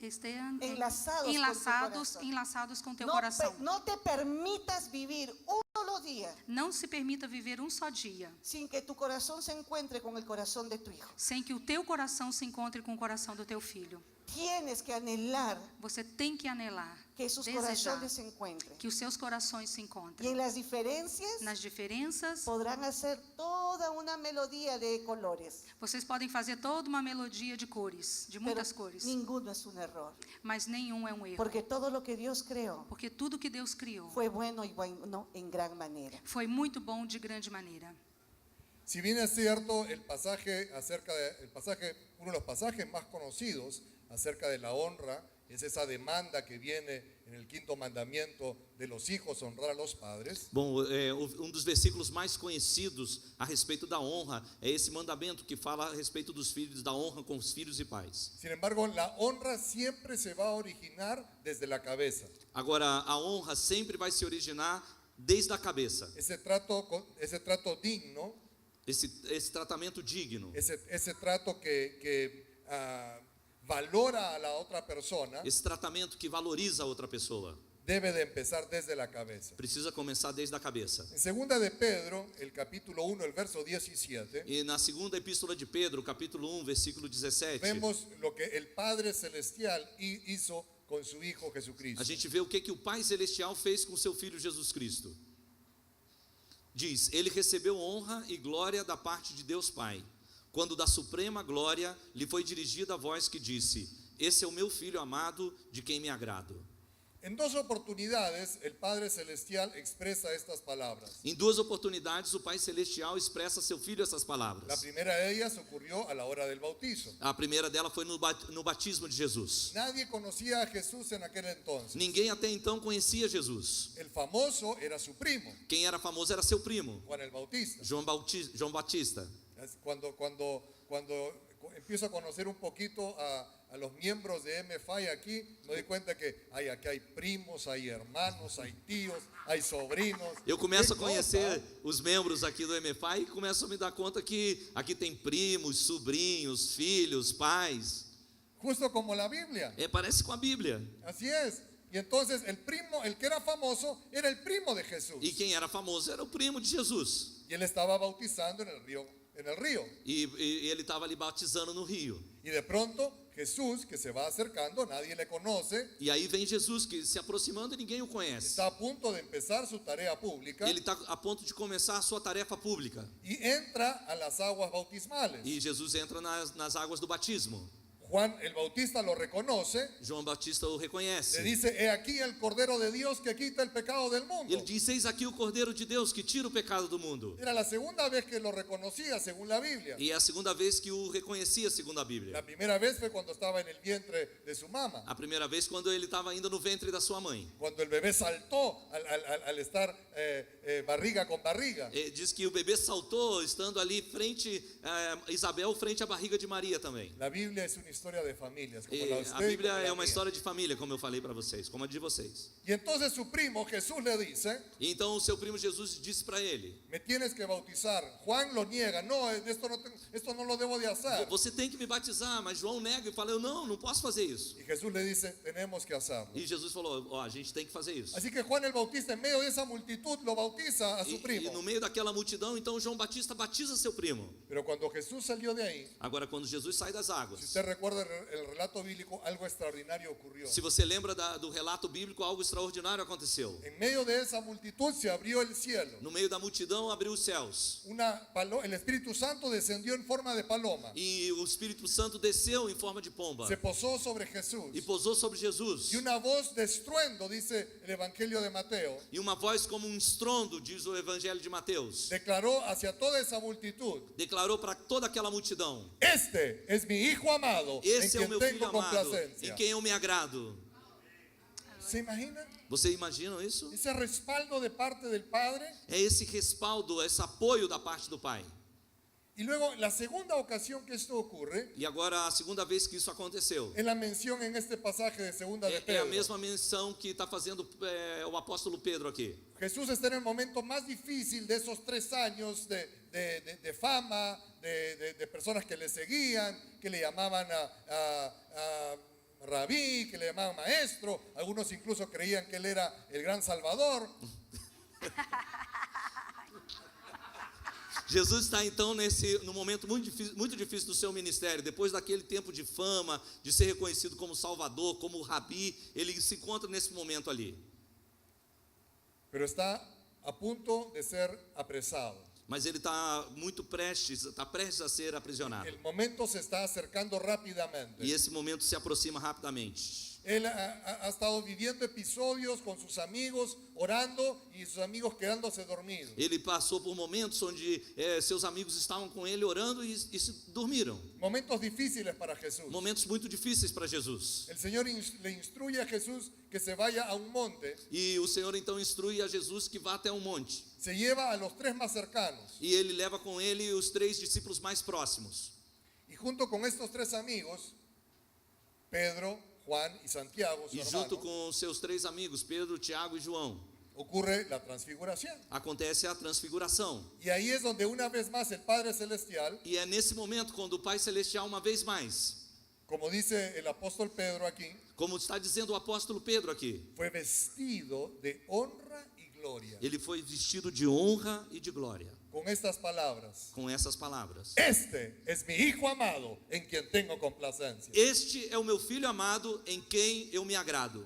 [SPEAKER 3] Enlaçados com teu coração.
[SPEAKER 4] enlaçados com teu coração.
[SPEAKER 3] No te permitas vivir un solo día
[SPEAKER 4] Não se permita viver um só dia
[SPEAKER 3] sin que tu corazón se encuentre con el corazón de tu hijo.
[SPEAKER 4] sem que o teu coração se encontre com o coração do teu filho.
[SPEAKER 3] tienes que anhelar
[SPEAKER 4] Você tem que anelar,
[SPEAKER 3] que sus
[SPEAKER 4] desejar
[SPEAKER 3] corazones se encuentren.
[SPEAKER 4] que os seus corações se
[SPEAKER 3] Y
[SPEAKER 4] encontrem.
[SPEAKER 3] en las diferencias
[SPEAKER 4] Nas diferenças,
[SPEAKER 3] podrán hacer toda una melodía de colores.
[SPEAKER 4] vocês podem fazer toda uma melodia de cores, de
[SPEAKER 3] Pero
[SPEAKER 4] muitas cores,
[SPEAKER 3] ninguno es un error.
[SPEAKER 4] mas nenhum é um erro.
[SPEAKER 3] Porque todo lo que Dios creó
[SPEAKER 4] Porque tudo que Deus criou
[SPEAKER 3] fue bueno y bueno en gran manera.
[SPEAKER 4] foi muito bom de grande maneira.
[SPEAKER 1] Si bien es cierto, uno de los pasajes más conocidos acerca de la honra es esa demanda que viene en el quinto mandamiento de los hijos, honrar a los padres.
[SPEAKER 2] Bom, dos versículos mais conhecidos a respeito da honra é esse mandamento que fala a respeito dos filhos, da honra com os filhos e pais.
[SPEAKER 1] Sin embargo, la honra siempre se va a originar desde la cabeza.
[SPEAKER 2] Agora, a honra sempre vai se originar desde a cabeça.
[SPEAKER 1] Ese trato digno,
[SPEAKER 2] Esse tratamento digno,
[SPEAKER 1] ese trato que valora a la otra persona,
[SPEAKER 2] esse tratamento que valoriza a outra pessoa,
[SPEAKER 1] debe de empezar desde la cabeza.
[SPEAKER 2] precisa começar desde a cabeça.
[SPEAKER 1] En segunda de Pedro, el capítulo 1, el verso 17,
[SPEAKER 2] E na segunda epístola de Pedro, capítulo 1, versículo 17,
[SPEAKER 1] vemos lo que el Padre Celestial hizo con su Hijo Jesucristo.
[SPEAKER 2] a gente vê o que o Pai Celestial fez com seu Filho Jesus Cristo. Diz, ele recebeu honra e glória da parte de Deus Pai, quando da suprema glória lhe foi dirigida a voz que disse, esse é o meu Filho amado, de quem me agrado.
[SPEAKER 1] En dos oportunidades, el Padre Celestial expresa estas palabras.
[SPEAKER 2] Em duas oportunidades, o Pai Celestial expressa a seu Filho essas
[SPEAKER 1] La
[SPEAKER 2] palavras.
[SPEAKER 1] primera de ellas ocurrió a la hora del bautizo.
[SPEAKER 2] A primeira dela foi no batismo de Jesus.
[SPEAKER 1] Nadie conocía a Jesús en aquel entonces.
[SPEAKER 2] Ninguém até então conhecia Jesus.
[SPEAKER 1] El famoso era su primo,
[SPEAKER 2] Quem era famoso era seu primo,
[SPEAKER 1] Juan el Bautista.
[SPEAKER 2] João Batista.
[SPEAKER 1] Cuando empiezo a conocer un poquito a los miembros de MFI aquí, me doy cuenta que aquí hay primos, hay hermanos, hay tíos, hay sobrinos.
[SPEAKER 2] Eu começo a
[SPEAKER 1] ¡Qué cosa!
[SPEAKER 2] conhecer os membros aqui do MFI e começo a me dar conta que aqui tem primos, sobrinhos, filhos, pais.
[SPEAKER 1] Justo como la Biblia.
[SPEAKER 2] Parece com a Bíblia.
[SPEAKER 1] Así es. Y entonces el que era famoso, era el primo de Jesús.
[SPEAKER 2] E quem era famoso era o primo de Jesus.
[SPEAKER 1] Y él estaba bautizando en el río.
[SPEAKER 2] E ele estava ali batizando no rio.
[SPEAKER 1] Y de pronto Jesús, que se va acercando, nadie le conoce,
[SPEAKER 2] E aí vem Jesus, que se aproximando e ninguém o conhece.
[SPEAKER 1] está a punto de empezar su tarea pública
[SPEAKER 2] Ele está a ponto de começar a sua tarefa pública.
[SPEAKER 1] y entra a las aguas bautismales.
[SPEAKER 2] E Jesus entra nas águas do batismo.
[SPEAKER 1] Juan el Bautista lo reconoce,
[SPEAKER 2] João Batista o
[SPEAKER 1] le
[SPEAKER 2] reconhece.
[SPEAKER 1] dice, he aquí el Cordero de Dios que quita el pecado del mundo.
[SPEAKER 2] Ele diz, eis aqui o Cordeiro de Deus que tira o pecado do mundo.
[SPEAKER 1] Era la segunda vez que lo reconocía según la Biblia.
[SPEAKER 2] E é a segunda vez que o reconhecia, segundo a Bíblia.
[SPEAKER 1] La primera vez fue cuando estaba en el vientre de su mamá,
[SPEAKER 2] A primeira vez quando ele estava ainda no ventre da sua mãe.
[SPEAKER 1] cuando el bebé saltó al estar barriga con barriga.
[SPEAKER 2] Diz que o bebê saltou estando ali frente a Isabel, frente à barriga de Maria também.
[SPEAKER 1] La Biblia es una historia de familias, como
[SPEAKER 2] E
[SPEAKER 1] la de
[SPEAKER 2] a
[SPEAKER 1] usted y
[SPEAKER 2] Bíblia
[SPEAKER 1] como la
[SPEAKER 2] é uma
[SPEAKER 1] mía.
[SPEAKER 2] história de família, como eu falei para vocês, como a de vocês.
[SPEAKER 1] Y entonces su primo Jesús le dice,
[SPEAKER 2] E então o seu primo Jesus disse para ele,
[SPEAKER 1] me tienes que bautizar. Juan lo niega, no, esto no lo debo de hacer.
[SPEAKER 2] você tem que me batizar, mas João nega e fala, eu não posso fazer isso.
[SPEAKER 1] Y Jesús le dice, tenemos que hacerlo.
[SPEAKER 2] E Jesus falou, ó, a gente tem que fazer isso.
[SPEAKER 1] Así que Juan el Bautista, en medio de esa multitud, lo bautiza a su
[SPEAKER 2] E
[SPEAKER 1] primo.
[SPEAKER 2] no meio daquela multidão, então João Batista batiza seu primo.
[SPEAKER 1] Pero cuando Jesús salió de ahí,
[SPEAKER 2] Agora, quando Jesus sai das
[SPEAKER 1] si
[SPEAKER 2] águas,
[SPEAKER 1] usted recuerda el relato bíblico, algo extraordinario ocurrió.
[SPEAKER 2] se você lembra do relato bíblico, algo extraordinário aconteceu.
[SPEAKER 1] En medio de esa multitud se abrió el cielo.
[SPEAKER 2] No meio da multidão, abriu os céus.
[SPEAKER 1] El Espíritu Santo descendió en forma de paloma.
[SPEAKER 2] E o Espírito Santo desceu em forma de pomba
[SPEAKER 1] Se posó sobre Jesús.
[SPEAKER 2] e pousou sobre Jesus.
[SPEAKER 1] Y una voz de estruendo, dice el Evangelio de Mateo,
[SPEAKER 2] E uma voz como um estrondo, diz o Evangelho de Mateus,
[SPEAKER 1] declaró hacia toda esa multitud,
[SPEAKER 2] declarou para toda aquela multidão,
[SPEAKER 1] este es mi Hijo amado, en
[SPEAKER 2] esse é o
[SPEAKER 1] quien
[SPEAKER 2] meu filho
[SPEAKER 1] tengo
[SPEAKER 2] amado,
[SPEAKER 1] complacencia.
[SPEAKER 2] em quem eu me agrado.
[SPEAKER 1] ¿Se imagina?
[SPEAKER 2] Você imagina isso?
[SPEAKER 1] Ese respaldo de parte del Padre.
[SPEAKER 2] É esse respaldo, esse apoio da parte do Pai.
[SPEAKER 1] Y luego la segunda ocasión que esto ocurre
[SPEAKER 2] E agora a segunda vez que isso aconteceu,
[SPEAKER 1] es la mención en este pasaje de segunda de
[SPEAKER 2] é a
[SPEAKER 1] Pedro.
[SPEAKER 2] mesma menção que está fazendo o apóstolo Pedro aqui.
[SPEAKER 1] Jesús está en el momento más difícil de esos 3 años de fama, de personas que le seguían, que le llamaban a rabí, que le llamaban maestro. Algunos incluso creían que él era el gran salvador.
[SPEAKER 2] Jesus está então no momento muito difícil do seu ministério. Depois daquele tempo de fama, de ser reconhecido como Salvador, como Rabi, ele se encontra nesse momento ali.
[SPEAKER 1] Pero está a punto de ser apresado.
[SPEAKER 2] Mas ele está prestes a ser aprisionado.
[SPEAKER 1] El momento se está acercando rápidamente.
[SPEAKER 2] E esse momento se aproxima rapidamente.
[SPEAKER 1] Él ha estado viviendo episodios con sus amigos, orando y sus amigos quedándose dormidos.
[SPEAKER 2] Ele passou por momentos onde seus amigos estavam com ele orando e se dormiram.
[SPEAKER 1] Momentos difíciles para Jesús.
[SPEAKER 2] Momentos muito difíceis para Jesus.
[SPEAKER 1] El Señor le instruye a Jesús que se vaya a un monte.
[SPEAKER 2] E o Senhor então instrui a Jesus que vá até um monte.
[SPEAKER 1] Se lleva a los 3 más cercanos.
[SPEAKER 2] E ele leva com ele os 3 discípulos mais próximos.
[SPEAKER 1] Y junto con estos 3 amigos, Pedro, Juan y Santiago, su
[SPEAKER 2] E junto
[SPEAKER 1] hermano,
[SPEAKER 2] com os seus 3 amigos, Pedro, Tiago e João,
[SPEAKER 1] ocurre la transfiguración.
[SPEAKER 2] acontece a transfiguração.
[SPEAKER 1] Y ahí es donde una vez más el Padre Celestial,
[SPEAKER 2] E é nesse momento quando o Pai Celestial, uma vez mais,
[SPEAKER 1] como dice el apóstol Pedro aquí,
[SPEAKER 2] como está dizendo o apóstolo Pedro aqui,
[SPEAKER 1] fue vestido de honra y gloria.
[SPEAKER 2] ele foi vestido de honra e de glória,
[SPEAKER 1] Con estas palabras:
[SPEAKER 2] com essas palavras.
[SPEAKER 1] este es mi Hijo amado en quien tengo complacencia.
[SPEAKER 2] Este é o meu filho amado em quem eu me agrado.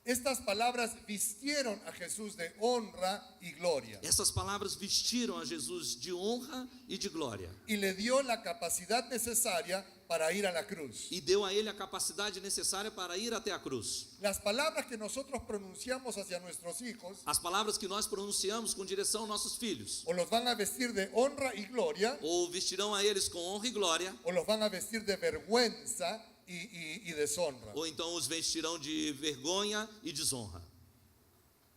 [SPEAKER 1] Estas palabras vistieron a Jesús de honra y gloria
[SPEAKER 2] Essas palavras vestiram a Jesus de honra e de glória.
[SPEAKER 1] y le dio la capacidad necesaria para ir a la cruz.
[SPEAKER 2] E deu a ele a capacidade necessária para ir até a cruz.
[SPEAKER 1] Las palabras que nosotros pronunciamos hacia nuestros hijos
[SPEAKER 2] As palavras que nós pronunciamos com direção aos nossos filhos,
[SPEAKER 1] o los van a vestir de honra y gloria
[SPEAKER 2] ou vestirão a eles com honra e glória,
[SPEAKER 1] o los van a vestir de vergüenza y deshonra.
[SPEAKER 2] ou então os vestirão de vergonha e desonra.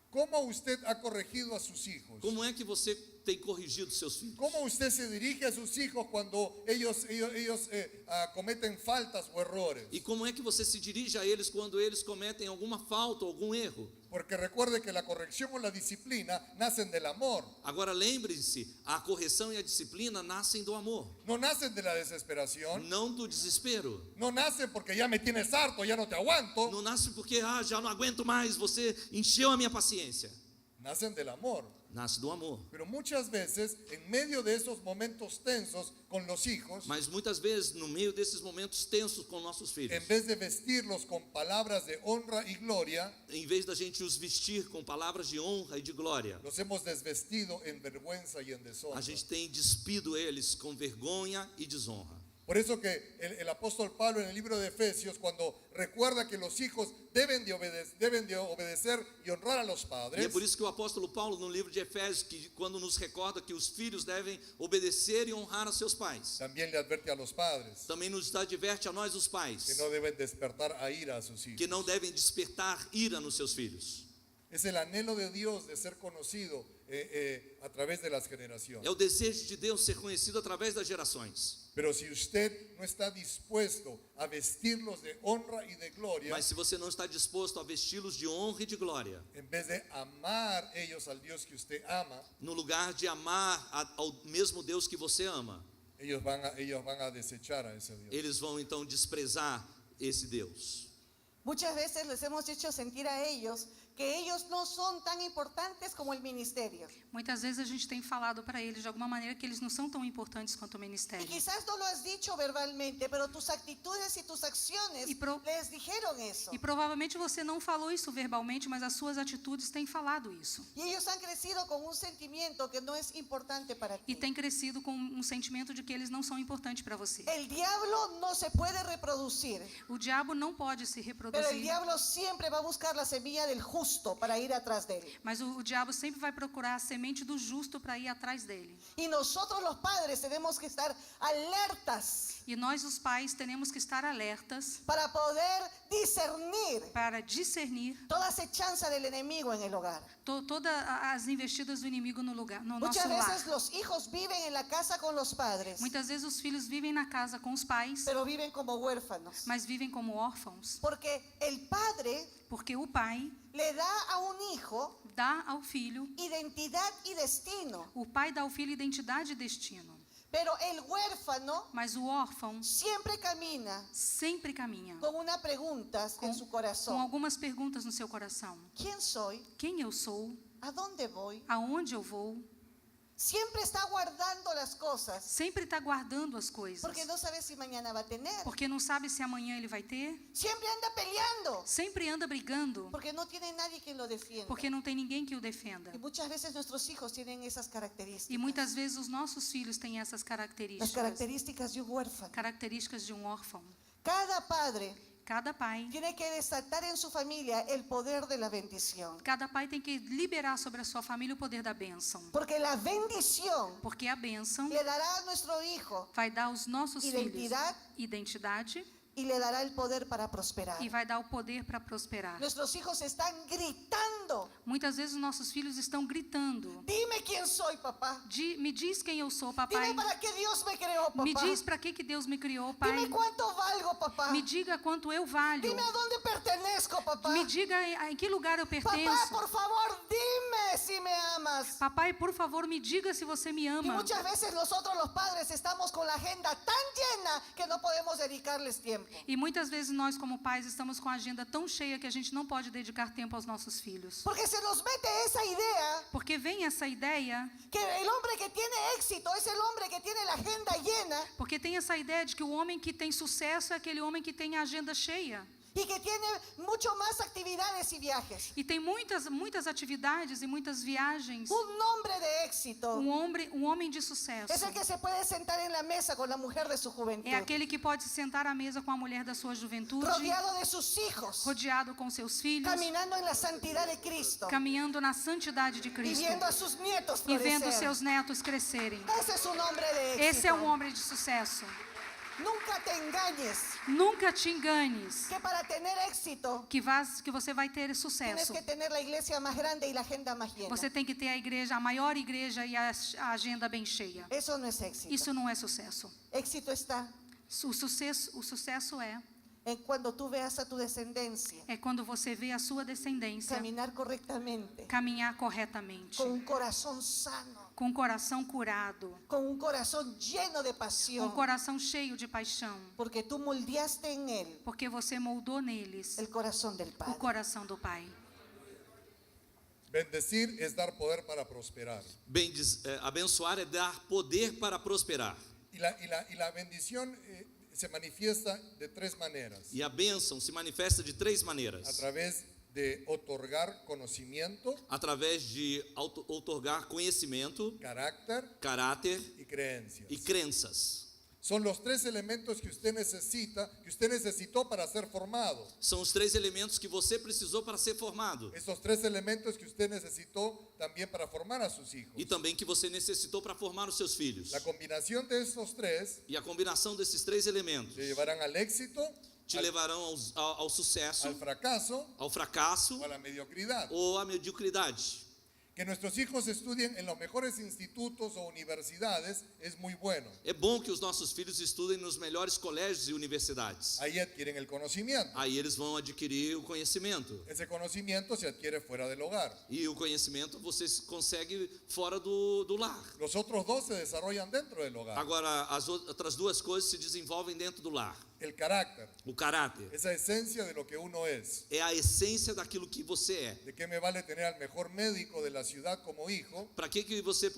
[SPEAKER 1] ¿Cómo usted ha corregido a sus hijos?
[SPEAKER 2] Como é que você tem corrigido seus filhos?
[SPEAKER 1] ¿Cómo usted se dirige a sus hijos cuando ellos cometen faltas o errores?
[SPEAKER 2] E como é que você se dirige a eles quando eles cometem alguma falta, algum erro?
[SPEAKER 1] Porque recuerde que la corrección o la disciplina nacen del amor,
[SPEAKER 2] Agora lembre-se, a correção e a disciplina nascem do amor,
[SPEAKER 1] no nacen de la desesperación,
[SPEAKER 2] não do desespero.
[SPEAKER 1] no nacen porque ya me tienes harto, ya no te aguanto,
[SPEAKER 2] Não nasce porque, já não aguento mais, você encheu a minha paciência.
[SPEAKER 1] nacen del amor.
[SPEAKER 2] Nasce do amor.
[SPEAKER 1] Pero muchas veces, en medio de esos momentos tensos con los hijos,
[SPEAKER 2] Mas muitas vezes, no meio desses momentos tensos com nossos filhos,
[SPEAKER 1] en vez de vestirlos con palabras de honra y gloria,
[SPEAKER 2] em vez da gente os vestir com palavras de honra e de glória,
[SPEAKER 1] los hemos desvestido en vergüenza y en
[SPEAKER 2] a
[SPEAKER 1] deshonra.
[SPEAKER 2] gente tem despido eles com vergonha e desonra.
[SPEAKER 1] Por eso que el apóstol Pablo en el libro de Efesios, cuando recuerda que los hijos deben de obedecer y honrar a los
[SPEAKER 2] E é
[SPEAKER 1] padres,
[SPEAKER 2] por isso que o apóstolo Paulo, no livro de Efésios, quando nos recorda que os filhos devem obedecer e honrar a seus pais,
[SPEAKER 1] también le advierte a los padres
[SPEAKER 2] também nos adverte a nós, os
[SPEAKER 1] que
[SPEAKER 2] pais,
[SPEAKER 1] no deben despertar a ira a sus hijos.
[SPEAKER 2] que não devem despertar ira nos seus filhos.
[SPEAKER 1] Es el anhelo de Dios de ser conocido a través de las generaciones.
[SPEAKER 2] É o desejo de Deus ser conhecido através das gerações.
[SPEAKER 1] Pero si usted no está dispuesto a vestirlos de honra y de gloria,
[SPEAKER 2] Mas se você não está disposto a vesti-los de honra e de glória,
[SPEAKER 1] en vez de amar ellos al Dios que usted ama,
[SPEAKER 2] no lugar de amar ao mesmo Deus que você ama,
[SPEAKER 1] ellos van a desechar a ese Dios.
[SPEAKER 2] eles vão então desprezar esse Deus.
[SPEAKER 3] Muchas veces les hemos hecho sentir a ellos que ellos no son tan importantes como el ministerio.
[SPEAKER 4] Muitas vezes a gente tem falado para eles de alguma maneira que eles não são tão importantes quanto o
[SPEAKER 3] Y
[SPEAKER 4] ministério.
[SPEAKER 3] quizás no lo has dicho verbalmente, pero tus actitudes y tus acciones les dijeron eso.
[SPEAKER 4] E provavelmente você não falou isso verbalmente, mas as suas atitudes têm falado isso.
[SPEAKER 3] Y ellos han crecido con un sentimiento que no es importante para
[SPEAKER 4] E
[SPEAKER 3] ti.
[SPEAKER 4] têm crescido com um sentimento de que eles não são importantes para você.
[SPEAKER 3] El diablo no se puede reproducir,
[SPEAKER 4] O diabo não pode se
[SPEAKER 3] pero el
[SPEAKER 4] reproduzir,
[SPEAKER 3] diablo siempre va a buscar la semilla del justo para ir atrás de él.
[SPEAKER 4] mas o diabo sempre vai procurar a semente do justo para ir atrás dele.
[SPEAKER 3] Y nosotros los padres tenemos que estar alertas
[SPEAKER 4] E nós, os pais, temos que estar alertas
[SPEAKER 3] para poder discernir
[SPEAKER 4] para
[SPEAKER 3] toda acechanza del enemigo en el hogar.
[SPEAKER 4] Todas as investidas do inimigo no nosso
[SPEAKER 3] Muchas
[SPEAKER 4] lar.
[SPEAKER 3] veces los hijos viven en la casa con los padres,
[SPEAKER 4] Muitas vezes os filhos vivem na casa com os pais,
[SPEAKER 3] pero viven como huérfanos.
[SPEAKER 4] mas vivem como órfãos,
[SPEAKER 3] Porque el padre
[SPEAKER 4] porque o pai
[SPEAKER 3] le da a un hijo
[SPEAKER 4] dá ao filho,
[SPEAKER 3] identidad y destino,
[SPEAKER 4] o pai dá ao filho identidade e destino,
[SPEAKER 3] pero el huérfano
[SPEAKER 4] mas o órfão
[SPEAKER 3] siempre camina
[SPEAKER 4] sempre caminha
[SPEAKER 3] con una pregunta en su
[SPEAKER 4] com
[SPEAKER 3] corazón.
[SPEAKER 4] algumas perguntas no seu coração.
[SPEAKER 3] ¿Quién soy?
[SPEAKER 4] Quem eu sou?
[SPEAKER 3] ¿A dónde voy?
[SPEAKER 4] Aonde eu vou?
[SPEAKER 3] siempre está guardando las cosas
[SPEAKER 4] sempre está guardando as coisas,
[SPEAKER 3] porque no sabe si mañana va a tener.
[SPEAKER 4] porque não sabe se amanhã ele vai ter,
[SPEAKER 3] Siempre anda peleando
[SPEAKER 4] sempre anda brigando,
[SPEAKER 3] porque no tiene nadie que lo defienda.
[SPEAKER 4] porque não tem ninguém que o defenda.
[SPEAKER 3] Y muchas veces nuestros hijos tienen esas
[SPEAKER 4] E
[SPEAKER 3] características.
[SPEAKER 4] muitas vezes os nossos filhos têm essas
[SPEAKER 3] Las
[SPEAKER 4] características,
[SPEAKER 3] características de un huérfano.
[SPEAKER 4] características de um órfão.
[SPEAKER 3] Cada padre
[SPEAKER 4] Cada pai
[SPEAKER 3] tiene que desatar en su familia el poder de la bendición.
[SPEAKER 4] Cada pai tem que liberar sobre a sua família o poder da bênção.
[SPEAKER 3] Porque la bendición
[SPEAKER 4] Porque a bênção
[SPEAKER 3] le dará a nuestro hijo
[SPEAKER 4] vai dar aos nossos
[SPEAKER 3] Identidade.
[SPEAKER 4] filhos identidade
[SPEAKER 3] y le dará el poder para prosperar.
[SPEAKER 4] e vai dar o poder para prosperar.
[SPEAKER 3] Nuestros hijos están gritando.
[SPEAKER 4] Muitas vezes os nossos filhos estão gritando.
[SPEAKER 3] Dime quién soy, papá.
[SPEAKER 4] Me diz quem eu sou, papai.
[SPEAKER 3] Dime para qué Dios me creó, papá.
[SPEAKER 4] Me diz para que Deus me criou, pai.
[SPEAKER 3] Dime cuánto valgo, papá.
[SPEAKER 4] Me diga quanto eu valho.
[SPEAKER 3] Dime a dónde pertenezco, papá.
[SPEAKER 4] Me diga em que lugar eu
[SPEAKER 3] Papá,
[SPEAKER 4] pertenço.
[SPEAKER 3] por favor, dime si me amas.
[SPEAKER 4] Papai, por favor, me diga se você me
[SPEAKER 3] Y
[SPEAKER 4] ama.
[SPEAKER 3] muchas veces nosotros los padres estamos con la agenda tan llena que no podemos dedicarles tiempo.
[SPEAKER 4] E muitas vezes nós, como pais, estamos com a agenda tão cheia que a gente não pode dedicar tempo aos nossos filhos.
[SPEAKER 3] Porque se nos mete esa idea
[SPEAKER 4] Porque vem essa ideia,
[SPEAKER 3] que el hombre que tiene éxito es el hombre que tiene la agenda llena
[SPEAKER 4] porque tem essa ideia de que o homem que tem sucesso é aquele homem que tem a agenda cheia.
[SPEAKER 3] y que tiene mucho más actividades y viajes.
[SPEAKER 4] E tem muitas atividades e muitas viagens.
[SPEAKER 3] Un hombre de éxito
[SPEAKER 4] Um homem de sucesso
[SPEAKER 3] es el que se puede sentar en la mesa con la mujer de su juventud,
[SPEAKER 4] é aquele que pode se sentar à mesa com a mulher da sua juventude,
[SPEAKER 3] rodeado de sus hijos,
[SPEAKER 4] rodeado com seus filhos,
[SPEAKER 3] caminando en la santidad de Cristo
[SPEAKER 4] caminhando na santidade de
[SPEAKER 3] y
[SPEAKER 4] Cristo
[SPEAKER 3] viendo a sus nietos
[SPEAKER 4] e vendo
[SPEAKER 3] florecer.
[SPEAKER 4] seus netos crescerem.
[SPEAKER 3] Ese es un hombre de éxito.
[SPEAKER 4] Esse é um homem de sucesso.
[SPEAKER 3] Nunca te engañes
[SPEAKER 4] Nunca te enganes
[SPEAKER 3] que para tener éxito
[SPEAKER 4] que você vai ter
[SPEAKER 3] tienes
[SPEAKER 4] sucesso.
[SPEAKER 3] que tener la iglesia más grande y la agenda más llena.
[SPEAKER 4] Você tem que ter a maior igreja e a agenda bem cheia.
[SPEAKER 3] Eso no es éxito.
[SPEAKER 4] Isso não é sucesso.
[SPEAKER 3] Éxito está
[SPEAKER 4] O sucesso
[SPEAKER 3] en cuando tú veas a tu descendencia
[SPEAKER 4] é quando você vê a sua descendência
[SPEAKER 3] caminar correctamente,
[SPEAKER 4] caminhar corretamente,
[SPEAKER 3] con un corazón sano,
[SPEAKER 4] com o coração curado,
[SPEAKER 3] con un corazón lleno de
[SPEAKER 4] com
[SPEAKER 3] pasión,
[SPEAKER 4] o coração cheio de paixão,
[SPEAKER 3] porque tú moldeaste en él
[SPEAKER 4] porque você moldou neles
[SPEAKER 3] el corazón del
[SPEAKER 4] o
[SPEAKER 3] Padre.
[SPEAKER 4] coração do Pai.
[SPEAKER 1] Bendecir es dar poder para prosperar.
[SPEAKER 2] Abençoar é dar poder para prosperar.
[SPEAKER 1] Y la bendición se manifiesta de tres maneras.
[SPEAKER 2] E a bênção se manifesta de três
[SPEAKER 1] A
[SPEAKER 2] maneiras:
[SPEAKER 1] través de otorgar conocimiento,
[SPEAKER 2] através de outorgar conhecimento,
[SPEAKER 1] carácter
[SPEAKER 2] caráter
[SPEAKER 1] y creencias.
[SPEAKER 2] e crenças.
[SPEAKER 1] Son los tres elementos que usted necesitó para ser formado.
[SPEAKER 2] São os três elementos que você precisou para ser formado
[SPEAKER 1] Esos tres elementos que usted necesitó también para formar a sus hijos.
[SPEAKER 2] e também que você necessitou para formar os seus filhos.
[SPEAKER 1] La combinación de estos tres
[SPEAKER 2] E a combinação desses três elementos
[SPEAKER 1] te llevarán al éxito,
[SPEAKER 2] te levarão ao sucesso,
[SPEAKER 1] al fracaso
[SPEAKER 2] ao fracasso
[SPEAKER 1] o a la mediocridad.
[SPEAKER 2] ou à mediocridade.
[SPEAKER 1] Que nuestros hijos estudien en los mejores institutos o universidades es muy bueno.
[SPEAKER 2] É bom que os nossos filhos estudem nos melhores colégios e universidades.
[SPEAKER 1] Ahí adquieren el conocimiento.
[SPEAKER 2] Aí eles vão adquirir o conhecimento.
[SPEAKER 1] Ese conocimiento se adquiere fuera del hogar.
[SPEAKER 2] E o conhecimento você consegue fora do lar.
[SPEAKER 1] Los otros dos se desarrollan dentro del hogar.
[SPEAKER 2] Agora, as outras duas coisas se desenvolvem dentro do lar.
[SPEAKER 1] El carácter,
[SPEAKER 2] O caráter
[SPEAKER 1] esa esencia de lo que uno es.
[SPEAKER 2] é a essência daquilo que você é.
[SPEAKER 1] ¿De qué me vale tener al mejor médico de la ciudad como hijo
[SPEAKER 2] Para que você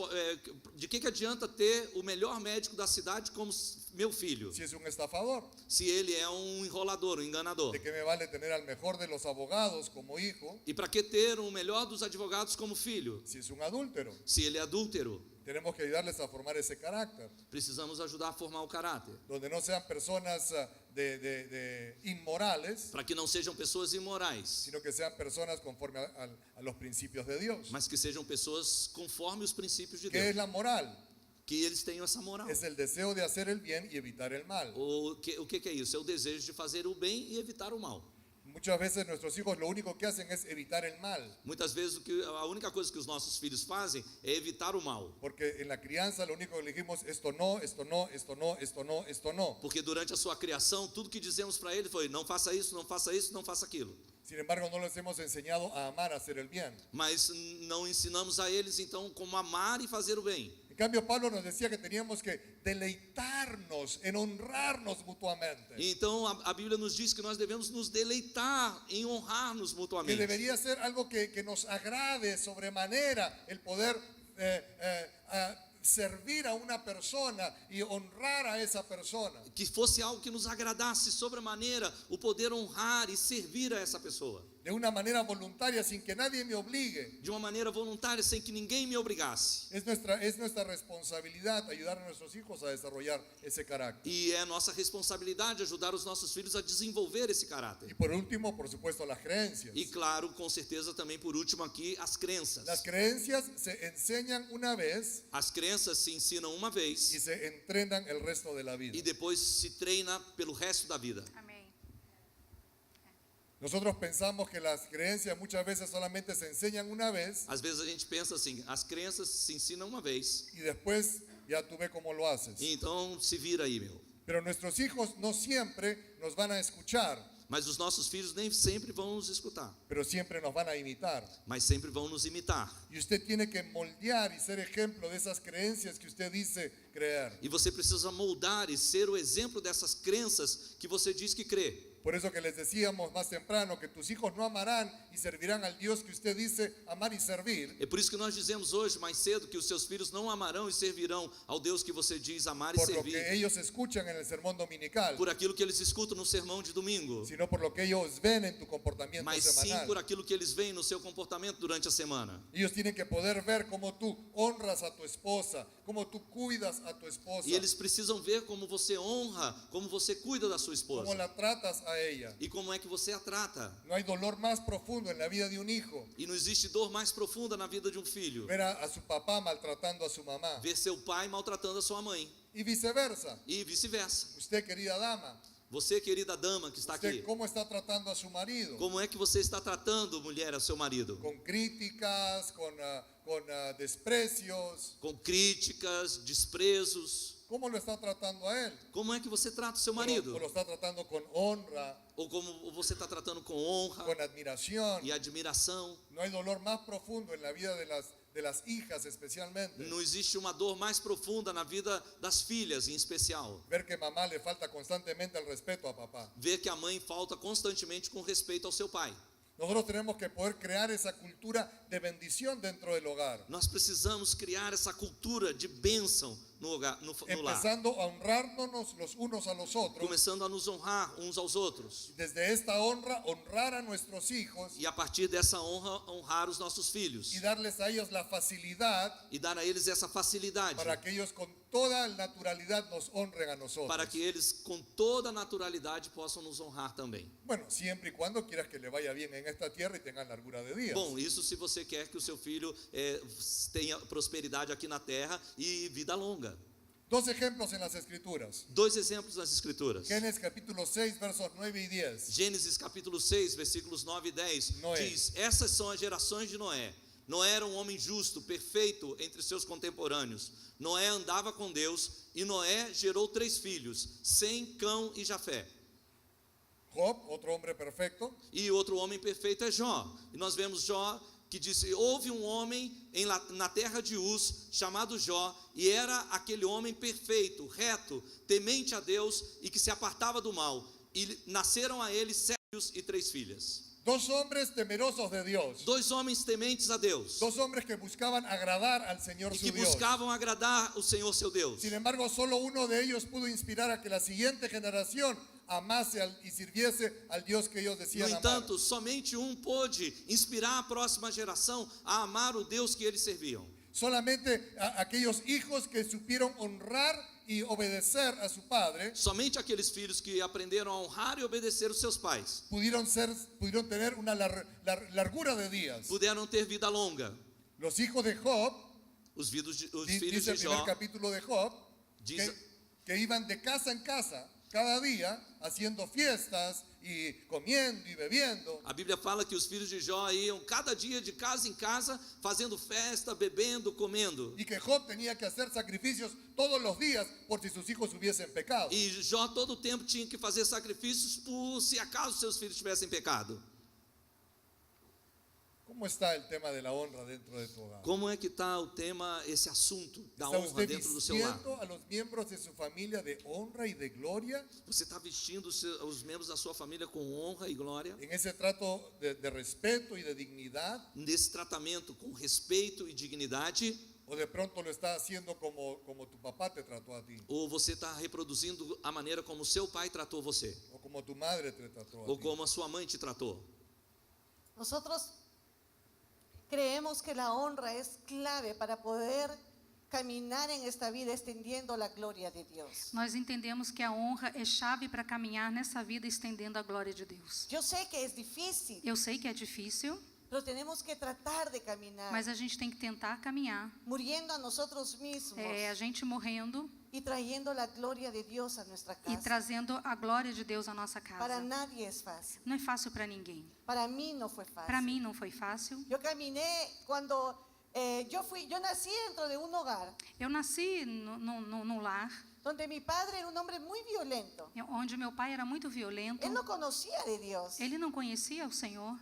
[SPEAKER 2] de que adianta ter o melhor médico da cidade como meu filho,
[SPEAKER 1] si es un estafador?
[SPEAKER 2] se ele é um enrolador, um enganador?
[SPEAKER 1] ¿De qué me vale tener al mejor de los abogados como hijo
[SPEAKER 2] E para que ter o melhor dos advogados como filho,
[SPEAKER 1] si es un adúltero?
[SPEAKER 2] se ele é adúltero?
[SPEAKER 1] Tenemos que ayudarles a formar ese carácter,
[SPEAKER 2] Precisamos ajudar a formar o caráter,
[SPEAKER 1] donde no sean personas de inmorales,
[SPEAKER 2] para que não sejam pessoas imorais,
[SPEAKER 1] sino que sean personas conforme a los principios de Dios.
[SPEAKER 2] mas que sejam pessoas conforme os princípios de
[SPEAKER 1] ¿Qué es
[SPEAKER 2] Deus,
[SPEAKER 1] la moral?
[SPEAKER 2] que eles tenham essa moral.
[SPEAKER 1] Es el deseo de hacer el bien y evitar el mal.
[SPEAKER 2] O que é isso? É o desejo de fazer o bem e evitar o mal.
[SPEAKER 1] Muchas veces nuestros hijos lo único que hacen es evitar el mal,
[SPEAKER 2] Muitas vezes a única coisa que os nossos filhos fazem é evitar o mal.
[SPEAKER 1] porque en la crianza lo único que le dijimos, esto no, esto no, esto no, esto no, esto no.
[SPEAKER 2] Porque durante a sua criação, tudo que dizemos para ele foi: não faça isso, não faça isso, não faça aquilo.
[SPEAKER 1] Sin embargo, no les hemos enseñado a amar, a hacer el bien.
[SPEAKER 2] Mas não ensinamos a eles então como amar e fazer o bem.
[SPEAKER 1] En cambio, Pablo nos decía que teníamos que deleitarnos en honrarnos mutuamente.
[SPEAKER 2] Então a Bíblia nos diz que nós devemos nos deleitar em honrar-nos
[SPEAKER 1] Que
[SPEAKER 2] mutuamente.
[SPEAKER 1] debería ser algo que nos agrade sobremanera el poder servir a una persona y honrar a esa persona.
[SPEAKER 2] Que fosse algo que nos agradasse sobremaneira, o poder honrar e servir a essa pessoa.
[SPEAKER 1] De una manera voluntaria, sin que nadie me obligue.
[SPEAKER 2] De uma maneira voluntária, sem que ninguém me obrigasse.
[SPEAKER 1] Es nuestra responsabilidad ayudar a nuestros hijos a desarrollar ese carácter.
[SPEAKER 2] E é nossa responsabilidade ajudar os nossos filhos a desenvolver esse
[SPEAKER 1] Y
[SPEAKER 2] caráter.
[SPEAKER 1] por último, por supuesto, las creencias.
[SPEAKER 2] E claro, com certeza também por último aqui, as crenças.
[SPEAKER 1] Las creencias se enseñan una vez
[SPEAKER 2] As crenças se ensinam uma
[SPEAKER 1] y
[SPEAKER 2] vez
[SPEAKER 1] se entrenan el resto de la
[SPEAKER 2] e
[SPEAKER 1] vida.
[SPEAKER 2] depois se treina pelo resto da vida.
[SPEAKER 4] Amém.
[SPEAKER 1] Nosotros pensamos que las creencias muchas veces solamente se enseñan una vez
[SPEAKER 2] Às vezes a gente pensa assim, as crenças se ensinam uma vez,
[SPEAKER 1] y después ya tú ves cómo lo haces.
[SPEAKER 2] e então se vira aí, meu.
[SPEAKER 1] Pero nuestros hijos no siempre nos van a escuchar,
[SPEAKER 2] Mas os nossos filhos nem sempre vão nos escutar,
[SPEAKER 1] pero siempre nos van a imitar.
[SPEAKER 2] mas sempre vão nos imitar.
[SPEAKER 1] Y usted tiene que moldear y ser ejemplo de esas creencias que usted dice creer.
[SPEAKER 2] E você precisa moldar e ser o exemplo dessas crenças que você diz que crê.
[SPEAKER 1] Por eso que les decíamos más temprano que tus hijos no amarán y servirán al Dios que usted dice amar y servir,
[SPEAKER 2] É por isso que nós dizemos hoje, mais cedo, que os seus filhos não amarão e servirão ao Deus que você diz amar e
[SPEAKER 1] por lo que
[SPEAKER 2] servir,
[SPEAKER 1] ellos escuchan en el sermón dominical,
[SPEAKER 2] por aquilo que eles escutam no sermão de domingo,
[SPEAKER 1] sino por lo que ellos ven en tu comportamiento
[SPEAKER 2] mas sim
[SPEAKER 1] semanal.
[SPEAKER 2] por aquilo que eles veem no seu comportamento durante a semana.
[SPEAKER 1] Ellos tienen que poder ver cómo tú honras a tu esposa, cómo tú cuidas a tu esposa,
[SPEAKER 2] E eles precisam ver como você honra, como você cuida da sua
[SPEAKER 1] cómo
[SPEAKER 2] esposa
[SPEAKER 1] la tratas a ella.
[SPEAKER 2] e como é que você a trata.
[SPEAKER 1] No hay dolor más profundo en la vida de un hijo
[SPEAKER 2] E não existe dor mais profunda na vida de um filho,
[SPEAKER 1] ver a su papá maltratando a su mamá
[SPEAKER 2] ver seu pai maltratando a sua mãe
[SPEAKER 1] y viceversa.
[SPEAKER 2] e vice-versa.
[SPEAKER 1] Usted, querida dama,
[SPEAKER 2] Você, querida dama que está
[SPEAKER 1] usted
[SPEAKER 2] aqui,
[SPEAKER 1] cómo está tratando a su marido.
[SPEAKER 2] como é que você está tratando, mulher, a seu marido?
[SPEAKER 1] Con críticas, con desprecios.
[SPEAKER 2] Com críticas, desprezos.
[SPEAKER 1] ¿Cómo lo está tratando a él?
[SPEAKER 2] Como é que você trata o seu
[SPEAKER 1] ¿O
[SPEAKER 2] marido?
[SPEAKER 1] lo está tratando con honra,
[SPEAKER 2] Ou como você está tratando com honra
[SPEAKER 1] con admiración?
[SPEAKER 2] e admiração?
[SPEAKER 1] No hay dolor más profundo en la vida de las hijas especialmente.
[SPEAKER 2] Não existe uma dor mais profunda na vida das filhas, em especial.
[SPEAKER 1] Ver que mamá le falta constantemente el respeto a papá.
[SPEAKER 2] Ver que a mãe falta constantemente com respeito ao seu pai.
[SPEAKER 1] Nosotros tenemos que poder crear esa cultura de bendición dentro del hogar.
[SPEAKER 2] Nós precisamos criar essa cultura de bênção no lar.
[SPEAKER 1] Empezando a honrarnos los unos a los otros.
[SPEAKER 2] Começando a nos honrar uns aos outros.
[SPEAKER 1] Desde esta honra, honrar a nuestros hijos
[SPEAKER 2] E a partir dessa honra, honrar os nossos filhos.
[SPEAKER 1] y darles a ellos la facilidad
[SPEAKER 2] E dar a eles essa facilidade.
[SPEAKER 1] para que ellos con toda naturalidad nos honren a nosotros.
[SPEAKER 2] Para que eles, com toda naturalidade, possam nos honrar também.
[SPEAKER 1] Bueno, siempre y cuando quieras que le vaya bien en esta tierra y tengan largura de días.
[SPEAKER 2] Bom, isso se você quer que o seu filho tenha prosperidade aqui na terra e vida longa.
[SPEAKER 1] Dos ejemplos en las Escrituras.
[SPEAKER 2] Dois exemplos nas Escrituras.
[SPEAKER 1] Génesis capítulo 6, versos 9 y 10.
[SPEAKER 2] Gênesis capítulo 6, versículos 9 e 10.
[SPEAKER 1] Noé.
[SPEAKER 2] Diz: essas são as gerações de Noé. Noé era um homem justo, perfeito entre seus contemporâneos. Noé andava com Deus e Noé gerou 3 filhos, Sem, Cão e Jafé.
[SPEAKER 1] Job, otro hombre perfecto,
[SPEAKER 2] E outro homem perfeito é Jó. E nós vemos Jó que disse: houve um homem na terra de Uz chamado Jó, e era aquele homem perfeito, reto, temente a Deus e que se apartava do mal. E nasceram a ele 7 filhos e 3 filhas.
[SPEAKER 1] dos hombres temerosos de Dios,
[SPEAKER 2] 2 homens tementes a Deus
[SPEAKER 1] dos hombres que buscaban agradar al Señor
[SPEAKER 2] e
[SPEAKER 1] su
[SPEAKER 2] que
[SPEAKER 1] Dios.
[SPEAKER 2] buscavam agradar o Senhor seu Deus.
[SPEAKER 1] Sin embargo, solo uno de ellos pudo inspirar a que la siguiente generación amase y sirviese al Dios que ellos
[SPEAKER 2] No
[SPEAKER 1] decían amar.
[SPEAKER 2] entanto, somente um pôde inspirar a próxima geração a amar o Deus que eles serviam.
[SPEAKER 1] Solamente aquellos hijos que supieron honrar y obedecer a su padre
[SPEAKER 2] Somente aqueles filhos que aprenderam a honrar e obedecer os seus pais
[SPEAKER 1] pudieron tener una largura de días.
[SPEAKER 2] puderam ter vida longa.
[SPEAKER 1] Los hijos de Job,
[SPEAKER 2] Os filhos
[SPEAKER 1] dice
[SPEAKER 2] de
[SPEAKER 1] el primer
[SPEAKER 2] Jó,
[SPEAKER 1] capítulo de Job,
[SPEAKER 2] diz,
[SPEAKER 1] que iban de casa en casa cada día haciendo fiestas y comiendo y bebiendo.
[SPEAKER 2] a Bíblia fala que os filhos de Jó iam cada dia de casa em casa, fazendo festa, bebendo, comendo.
[SPEAKER 1] Y que Job tenía que hacer sacrificios todos los días por si sus hijos hubiesen pecado.
[SPEAKER 2] E Jó todo o tempo tinha que fazer sacrifícios por se acaso seus filhos tivessem pecado.
[SPEAKER 1] ¿Cómo está el tema de la honra dentro de tu hogar?
[SPEAKER 2] Como é que está o tema, esse assunto da
[SPEAKER 1] ¿Está
[SPEAKER 2] honra
[SPEAKER 1] usted
[SPEAKER 2] dentro do seu lar?
[SPEAKER 1] vistiendo a los miembros de su familia de honra y de gloria
[SPEAKER 2] Você está vestindo os membros da sua família com honra e glória?
[SPEAKER 1] en ese trato de respeto y de dignidad?
[SPEAKER 2] Nesse tratamento com respeito e dignidade?
[SPEAKER 1] O de pronto lo estás haciendo como tu papá te trató a ti.
[SPEAKER 2] Ou você está reproduzindo a maneira como seu pai tratou você,
[SPEAKER 1] O como tu madre te trató a
[SPEAKER 2] ou
[SPEAKER 1] ti.
[SPEAKER 2] como a sua mãe te tratou.
[SPEAKER 3] Nosotros creemos que la honra es clave para poder caminar en esta vida extendiendo la gloria de Dios.
[SPEAKER 4] Nós entendemos que a honra é chave para caminhar nessa vida estendendo a glória de Deus.
[SPEAKER 3] Yo sé que es difícil,
[SPEAKER 4] Eu sei que é difícil,
[SPEAKER 3] pero tenemos que tratar de caminar,
[SPEAKER 4] mas a gente tem que tentar caminhar.
[SPEAKER 3] muriendo a nosotros mismos
[SPEAKER 4] A gente morrendo
[SPEAKER 3] y trayendo la gloria de Dios a nuestra
[SPEAKER 4] e
[SPEAKER 3] casa.
[SPEAKER 4] trazendo a glória de Deus à nossa
[SPEAKER 3] Para
[SPEAKER 4] casa.
[SPEAKER 3] nadie es fácil.
[SPEAKER 4] Não é fácil para ninguém.
[SPEAKER 3] Para mí no fue
[SPEAKER 4] Para
[SPEAKER 3] fácil.
[SPEAKER 4] mim não foi fácil.
[SPEAKER 3] Yo caminé cuando yo nací dentro de un hogar
[SPEAKER 4] Eu nasci num lar
[SPEAKER 3] donde mi padre era un hombre muy violento.
[SPEAKER 4] onde meu pai era muito violento.
[SPEAKER 3] Él no conocía de Dios.
[SPEAKER 4] Ele não conhecia o Senhor.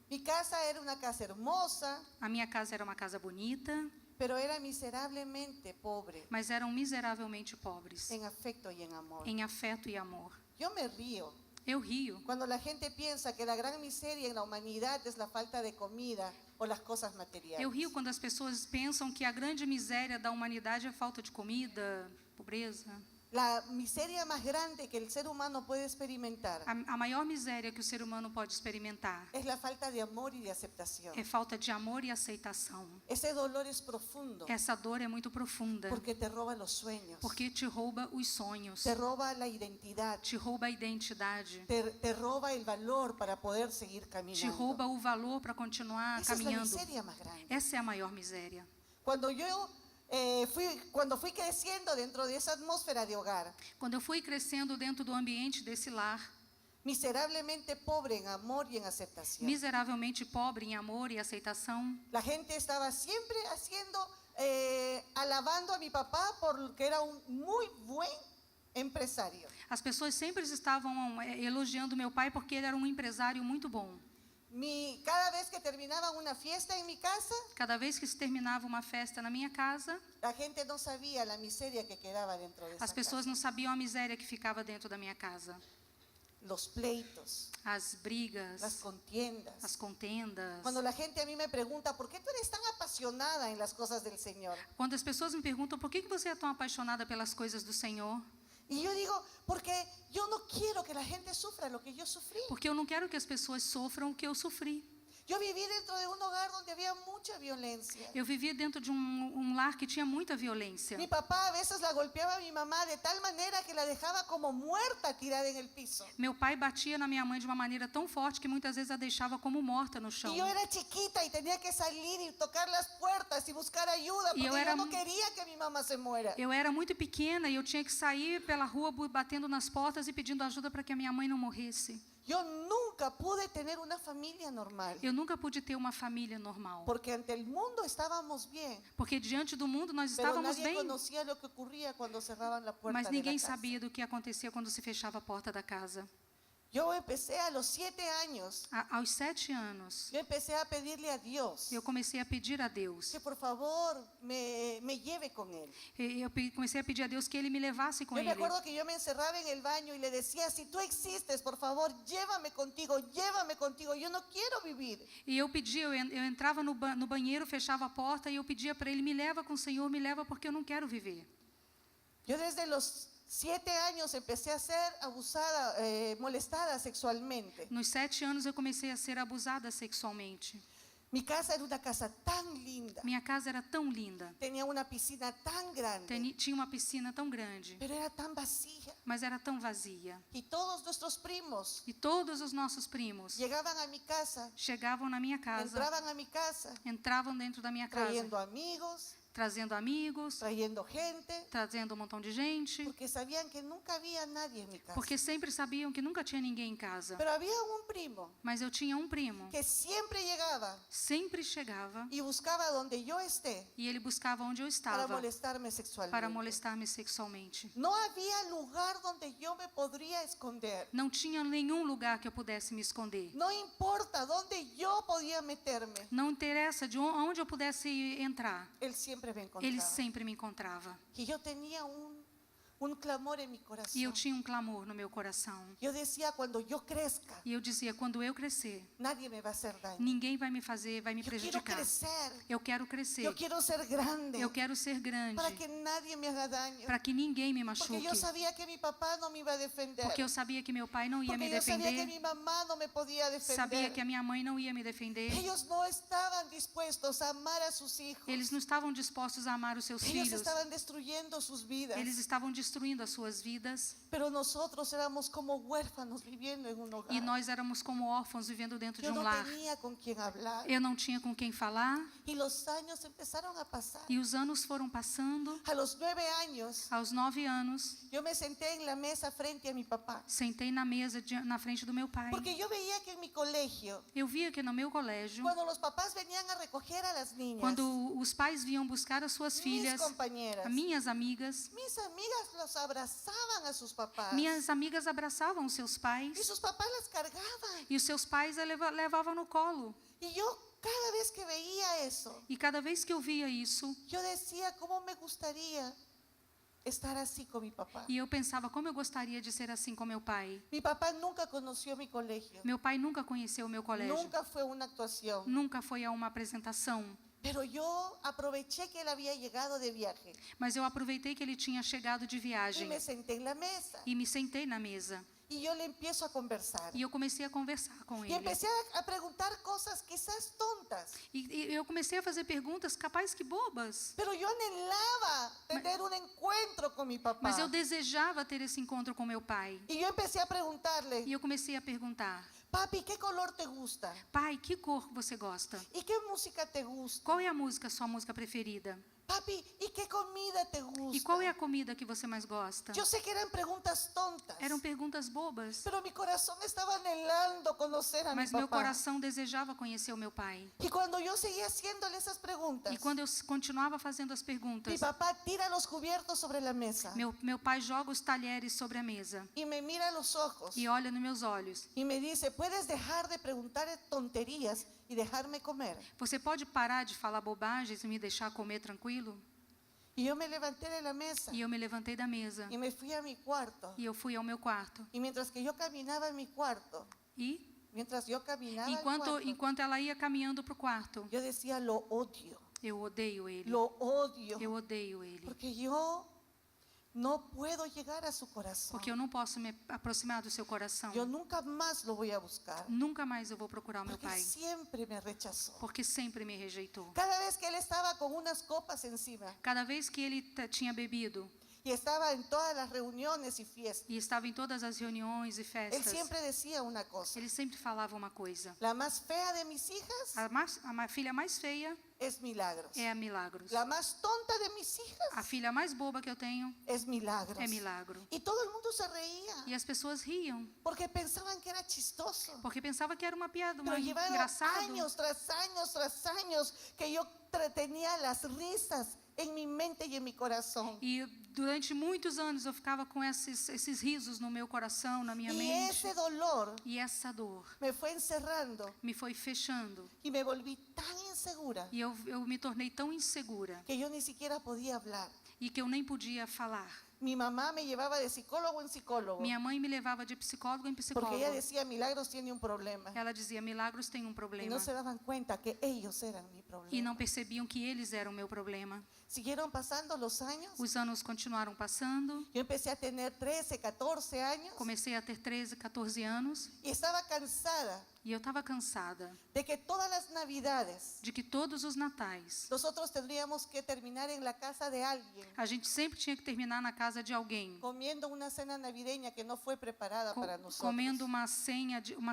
[SPEAKER 3] Mi casa era una casa hermosa,
[SPEAKER 4] A minha casa era uma casa bonita,
[SPEAKER 3] pero era miserablemente pobre
[SPEAKER 4] mas eram miseravelmente pobres
[SPEAKER 3] en afecto y en amor.
[SPEAKER 4] em afeto e amor.
[SPEAKER 3] Yo me río
[SPEAKER 4] Eu rio
[SPEAKER 3] cuando la gente piensa que la gran miseria en la humanidad es la falta de comida o las cosas materiales.
[SPEAKER 4] Eu rio quando as pessoas pensam que a grande miséria da humanidade é falta de comida, pobreza.
[SPEAKER 3] La miseria más grande que el ser humano puede experimentar
[SPEAKER 4] A maior miséria que o ser humano pode experimentar
[SPEAKER 3] es la falta de amor y de aceptación.
[SPEAKER 4] é falta de amor e aceitação.
[SPEAKER 3] Ese dolor es profundo
[SPEAKER 4] Essa dor é muito profunda,
[SPEAKER 3] porque te roba los sueños,
[SPEAKER 4] porque te rouba os sonhos,
[SPEAKER 3] te roba la identidad,
[SPEAKER 4] te rouba a identidade,
[SPEAKER 3] te roba el valor para poder seguir
[SPEAKER 4] te
[SPEAKER 3] caminando.
[SPEAKER 4] rouba o valor para continuar
[SPEAKER 3] Esa es la
[SPEAKER 4] caminhando.
[SPEAKER 3] miseria más grande.
[SPEAKER 4] Essa é a maior miséria.
[SPEAKER 3] Cuando fui creciendo dentro de esa atmósfera de hogar,
[SPEAKER 4] Quando eu fui crescendo dentro do ambiente desse lar,
[SPEAKER 3] miserablemente pobre en amor y en aceptación,
[SPEAKER 4] miseravelmente pobre em amor e aceitação,
[SPEAKER 3] la gente estaba siempre alabando a mi papá porque era un muy buen empresario.
[SPEAKER 4] as pessoas sempre estavam elogiando meu pai porque ele era um empresário muito bom.
[SPEAKER 3] Cada vez que terminaba una fiesta en mi casa,
[SPEAKER 4] Cada vez que se terminava uma festa na minha casa,
[SPEAKER 3] la gente no sabía la miseria que quedaba dentro de esa
[SPEAKER 4] as pessoas
[SPEAKER 3] casa.
[SPEAKER 4] não sabiam a miséria que ficava dentro da minha casa.
[SPEAKER 3] Los pleitos,
[SPEAKER 4] As brigas,
[SPEAKER 3] las contiendas.
[SPEAKER 4] as contendas.
[SPEAKER 3] Cuando la gente a mí me pregunta, ¿por qué tú eres tan apasionada en las cosas del Señor?
[SPEAKER 4] Quando as pessoas me perguntam por que você é tão apaixonada pelas coisas do Senhor,
[SPEAKER 3] Y yo digo, porque yo no quiero que la gente sufra lo que yo sufrí.
[SPEAKER 4] porque eu não quero que as pessoas sofram o que eu sofri.
[SPEAKER 3] Yo viví dentro de un hogar donde había mucha violencia.
[SPEAKER 4] Eu vivia dentro de um lar que tinha muita violência.
[SPEAKER 3] Mi papá a veces la golpeaba a mi mamá de tal manera que la dejaba como muerta tirada en el piso.
[SPEAKER 4] Meu pai batia na minha mãe de uma maneira tão forte que muitas vezes a deixava como morta no chão.
[SPEAKER 3] Y yo era chiquita y tenía que salir y tocar las puertas y buscar ayuda porque
[SPEAKER 4] yo
[SPEAKER 3] yo
[SPEAKER 4] era
[SPEAKER 3] no quería que mi mamá se muera.
[SPEAKER 4] Eu era muito pequena e eu tinha que sair pela rua batendo nas portas e pedindo ajuda para que a minha mãe não morresse.
[SPEAKER 3] Yo nunca pude tener una familia normal.
[SPEAKER 4] Eu nunca pude ter uma família normal.
[SPEAKER 3] Porque ante el mundo estábamos bien,
[SPEAKER 4] Porque diante do mundo nós
[SPEAKER 3] pero
[SPEAKER 4] estávamos
[SPEAKER 3] nadie
[SPEAKER 4] bem,
[SPEAKER 3] conocía lo que ocurría cuando cerraban la puerta
[SPEAKER 4] mas
[SPEAKER 3] de la
[SPEAKER 4] ninguém
[SPEAKER 3] casa.
[SPEAKER 4] sabia do que acontecia quando se fechava a porta da casa.
[SPEAKER 3] Yo empecé a los 7 años,
[SPEAKER 4] Aos 7 anos,
[SPEAKER 3] yo empecé a pedirle a Dios
[SPEAKER 4] eu comecei a pedir a Deus.
[SPEAKER 3] que por favor me lleve con Él.
[SPEAKER 4] Comecei a pedir a Deus que Ele me levasse com
[SPEAKER 3] Yo me
[SPEAKER 4] Ele.
[SPEAKER 3] acuerdo que yo me encerraba en el baño y le decía, si tú existes, por favor, llévame contigo, yo no quiero vivir.
[SPEAKER 4] E eu pedia, eu entrava no banheiro, fechava a porta e eu pedia para Ele, me leva com o Senhor, me leva porque eu não quero viver.
[SPEAKER 3] Yo desde los 7 años empecé a ser abusada, molestada sexualmente.
[SPEAKER 4] Nos 7 anos eu comecei a ser abusada sexualmente.
[SPEAKER 3] Mi casa era una casa tan linda,
[SPEAKER 4] Minha casa era tão linda,
[SPEAKER 3] tenía una piscina tan grande,
[SPEAKER 4] tinha uma piscina tão grande,
[SPEAKER 3] pero era tan vacía.
[SPEAKER 4] mas era tão vazia.
[SPEAKER 3] Y todos nuestros primos
[SPEAKER 4] E todos os nossos primos
[SPEAKER 3] llegaban a mi casa,
[SPEAKER 4] chegavam na minha casa,
[SPEAKER 3] entraban a mi casa,
[SPEAKER 4] entravam dentro da minha casa,
[SPEAKER 3] trayendo amigos,
[SPEAKER 4] trazendo amigos,
[SPEAKER 3] trayendo gente,
[SPEAKER 4] trazendo um montão de gente,
[SPEAKER 3] porque sabían que nunca había nadie en mi casa.
[SPEAKER 4] porque sempre sabiam que nunca tinha ninguém em casa.
[SPEAKER 3] Pero había un primo
[SPEAKER 4] Mas eu tinha um primo,
[SPEAKER 3] que siempre llegaba
[SPEAKER 4] sempre chegava
[SPEAKER 3] y buscaba donde yo esté
[SPEAKER 4] e ele buscava onde eu
[SPEAKER 3] para
[SPEAKER 4] estava
[SPEAKER 3] molestarme sexualmente.
[SPEAKER 4] para molestar-me sexualmente.
[SPEAKER 3] No había lugar donde yo me podría esconder.
[SPEAKER 4] Não tinha nenhum lugar que eu pudesse me esconder.
[SPEAKER 3] No importa dónde yo podía meterme,
[SPEAKER 4] Não interessa de onde eu pudesse entrar,
[SPEAKER 3] él siempre me encontraba.
[SPEAKER 4] ele sempre me encontrava.
[SPEAKER 3] Y yo tenía un clamor en mi
[SPEAKER 4] E eu
[SPEAKER 3] corazón.
[SPEAKER 4] tinha um clamor no meu coração.
[SPEAKER 3] Yo decía, cuando yo crezca,
[SPEAKER 4] E eu dizia, quando eu crescer,
[SPEAKER 3] nadie me va a hacer daño.
[SPEAKER 4] ninguém vai me fazer, vai me
[SPEAKER 3] Yo quiero
[SPEAKER 4] prejudicar.
[SPEAKER 3] crecer.
[SPEAKER 4] Eu quero crescer.
[SPEAKER 3] Yo quiero ser grande.
[SPEAKER 4] Eu quero ser grande.
[SPEAKER 3] Para que nadie me haga daño.
[SPEAKER 4] Para que ninguém me
[SPEAKER 3] Porque
[SPEAKER 4] machuque.
[SPEAKER 3] yo sabía que mi papá no me iba a defender.
[SPEAKER 4] Porque eu sabia que meu pai não ia me
[SPEAKER 3] Porque yo sabía que
[SPEAKER 4] defender.
[SPEAKER 3] mi mamá no me podía
[SPEAKER 4] Sabia que
[SPEAKER 3] defender.
[SPEAKER 4] a minha mãe não ia me defender.
[SPEAKER 3] Ellos no estaban dispuestos a amar a sus hijos.
[SPEAKER 4] Eles não estavam dispostos a amar os seus
[SPEAKER 3] Ellos
[SPEAKER 4] filhos.
[SPEAKER 3] estaban destruyendo sus vidas.
[SPEAKER 4] Eles estavam destruindo as suas vidas.
[SPEAKER 3] Pero nosotros éramos como huérfanos viviendo en un hogar.
[SPEAKER 4] E nós éramos como órfãos vivendo dentro de
[SPEAKER 3] Yo
[SPEAKER 4] um
[SPEAKER 3] no
[SPEAKER 4] lar.
[SPEAKER 3] tenía con quién hablar.
[SPEAKER 4] Eu não tinha com quem falar.
[SPEAKER 3] Y los años empezaron a pasar.
[SPEAKER 4] E os anos foram passando.
[SPEAKER 3] A los 9 años,
[SPEAKER 4] Aos 9 anos,
[SPEAKER 3] yo me senté en la mesa frente a mi papá.
[SPEAKER 4] sentei na mesa na frente do meu pai.
[SPEAKER 3] Porque yo veía que en mi colegio,
[SPEAKER 4] Eu via que no meu colégio,
[SPEAKER 3] cuando los papás venían a recoger a las niñas,
[SPEAKER 4] quando os pais vinham buscar as suas
[SPEAKER 3] mis
[SPEAKER 4] filhas,
[SPEAKER 3] compañeras,
[SPEAKER 4] minhas amigas
[SPEAKER 3] los abrazaban a sus papás.
[SPEAKER 4] Minhas amigas abraçavam seus
[SPEAKER 3] Y
[SPEAKER 4] pais
[SPEAKER 3] sus papás las cargaban.
[SPEAKER 4] e os seus pais a levavam no colo.
[SPEAKER 3] Y yo cada vez que veía eso,
[SPEAKER 4] E cada vez que eu via isso,
[SPEAKER 3] yo decía, ¿cómo me gustaría estar así con mi papá?
[SPEAKER 4] e eu pensava como eu gostaria de ser assim com meu pai.
[SPEAKER 3] Mi papá nunca conoció mi colegio.
[SPEAKER 4] Meu pai nunca conheceu o meu colégio,
[SPEAKER 3] Nunca fue una actuación.
[SPEAKER 4] nunca foi a uma apresentação,
[SPEAKER 3] Pero yo aproveché que él había llegado de viaje
[SPEAKER 4] mas eu aproveitei que ele tinha chegado de
[SPEAKER 3] y
[SPEAKER 4] viagem
[SPEAKER 3] me senté en la mesa.
[SPEAKER 4] e me sentei na mesa.
[SPEAKER 3] Y yo le empiezo a conversar.
[SPEAKER 4] E eu comecei a conversar com
[SPEAKER 3] Y
[SPEAKER 4] ele.
[SPEAKER 3] empecé a preguntar cosas quizás tontas.
[SPEAKER 4] E eu comecei a fazer perguntas capaz que bobas.
[SPEAKER 3] Pero yo anhelaba tener un encuentro con mi papá.
[SPEAKER 4] Mas eu desejava ter esse encontro com meu pai.
[SPEAKER 3] Y yo empecé a preguntarle,
[SPEAKER 4] E eu comecei a perguntar:
[SPEAKER 3] papi, ¿qué color te gusta?
[SPEAKER 4] pai, que cor você gosta?
[SPEAKER 3] ¿Y qué música te gusta?
[SPEAKER 4] Qual é a música, sua música preferida?
[SPEAKER 3] Papi, ¿y qué comida te gusta?
[SPEAKER 4] E qual é a comida que você mais gosta?
[SPEAKER 3] Yo sé que eran preguntas tontas.
[SPEAKER 4] Eram perguntas bobas,
[SPEAKER 3] Pero mi corazón estaba anhelando conocer a
[SPEAKER 4] mas
[SPEAKER 3] mi
[SPEAKER 4] meu
[SPEAKER 3] papá.
[SPEAKER 4] coração desejava conhecer o meu pai.
[SPEAKER 3] Y cuando yo seguía haciéndole esas preguntas,
[SPEAKER 4] E quando eu continuava fazendo as
[SPEAKER 3] mi
[SPEAKER 4] perguntas,
[SPEAKER 3] papá tira los cubiertos sobre la mesa
[SPEAKER 4] meu pai joga os talheres sobre a mesa
[SPEAKER 3] y me mira a los ojos
[SPEAKER 4] e olha nos meus olhos.
[SPEAKER 3] y me dice, ¿puedes dejar de preguntar tonterías y dejarme comer?
[SPEAKER 4] Você pode parar de falar bobagens e me deixar comer tranquilo?
[SPEAKER 3] Y yo me levanté de la mesa
[SPEAKER 4] E eu me levantei da mesa
[SPEAKER 3] y me fui a mi cuarto.
[SPEAKER 4] e eu fui ao meu quarto.
[SPEAKER 3] Y mientras que yo caminaba en mi cuarto,
[SPEAKER 4] E
[SPEAKER 3] mientras yo caminaba al
[SPEAKER 4] enquanto
[SPEAKER 3] cuarto,
[SPEAKER 4] ela ia caminhando para o quarto,
[SPEAKER 3] yo decía, lo odio,
[SPEAKER 4] eu odeio ele.
[SPEAKER 3] lo odio.
[SPEAKER 4] Eu odeio ele.
[SPEAKER 3] Porque yo no puedo llegar a su corazón.
[SPEAKER 4] Porque eu não posso me aproximar do seu coração.
[SPEAKER 3] Yo nunca más lo voy a buscar.
[SPEAKER 4] Nunca mais eu vou procurar o meu
[SPEAKER 3] Porque
[SPEAKER 4] pai.
[SPEAKER 3] siempre me rechazó.
[SPEAKER 4] Porque sempre me rejeitou.
[SPEAKER 3] Cada vez que él estaba con unas copas encima
[SPEAKER 4] Cada vez que ele tinha bebido
[SPEAKER 3] y estaba en todas las reuniones y fiestas,
[SPEAKER 4] e estava em todas as reuniões e
[SPEAKER 3] él
[SPEAKER 4] festas,
[SPEAKER 3] siempre decía una cosa.
[SPEAKER 4] ele sempre falava uma coisa.
[SPEAKER 3] La más fea de mis hijas
[SPEAKER 4] A filha mais feia
[SPEAKER 3] es Milagros.
[SPEAKER 4] é a Milagros.
[SPEAKER 3] La más tonta de mis
[SPEAKER 4] A
[SPEAKER 3] hijas
[SPEAKER 4] filha mais boba que eu tenho
[SPEAKER 3] es Milagros.
[SPEAKER 4] é Milagro.
[SPEAKER 3] Y todo el mundo se reía
[SPEAKER 4] E as pessoas riam,
[SPEAKER 3] porque pensaban que era chistoso.
[SPEAKER 4] porque pensava que era uma piada,
[SPEAKER 3] Pero llevaron
[SPEAKER 4] engraçado.
[SPEAKER 3] años tras años tras años que yo tenía las risas en mi mente y en mi corazón.
[SPEAKER 4] E durante muitos anos eu ficava com esses risos no meu coração, na minha
[SPEAKER 3] Y
[SPEAKER 4] mente.
[SPEAKER 3] ese dolor
[SPEAKER 4] E essa dor
[SPEAKER 3] me fue encerrando
[SPEAKER 4] me foi fechando.
[SPEAKER 3] y me volví tan insegura
[SPEAKER 4] E eu me tornei tão insegura
[SPEAKER 3] que yo ni siquiera podía hablar.
[SPEAKER 4] e que eu nem podia falar.
[SPEAKER 3] Mi mamá me llevaba de psicólogo en psicólogo
[SPEAKER 4] Minha mãe me levava de psicólogo em psicólogo.
[SPEAKER 3] porque ella decía, Milagros tiene un problema.
[SPEAKER 4] Ela dizia: Milagros tem um
[SPEAKER 3] Y
[SPEAKER 4] problema.
[SPEAKER 3] no se daban cuenta que ellos eran mi
[SPEAKER 4] E
[SPEAKER 3] problema.
[SPEAKER 4] não percebiam que eles eram meu problema.
[SPEAKER 3] Siguieron pasando los años.
[SPEAKER 4] Os anos continuaram passando.
[SPEAKER 3] Yo empecé a tener 13, 14 años
[SPEAKER 4] Comecei a ter 13, 14 anos.
[SPEAKER 3] y estaba cansada
[SPEAKER 4] E eu estava cansada
[SPEAKER 3] de que todas las navidades
[SPEAKER 4] de que todos os natais
[SPEAKER 3] nosotros tendríamos que terminar en la casa de alguien
[SPEAKER 4] a gente sempre tinha que terminar na casa de alguém,
[SPEAKER 3] comiendo una cena navideña que no fue preparada para nosotros.
[SPEAKER 4] comendo uma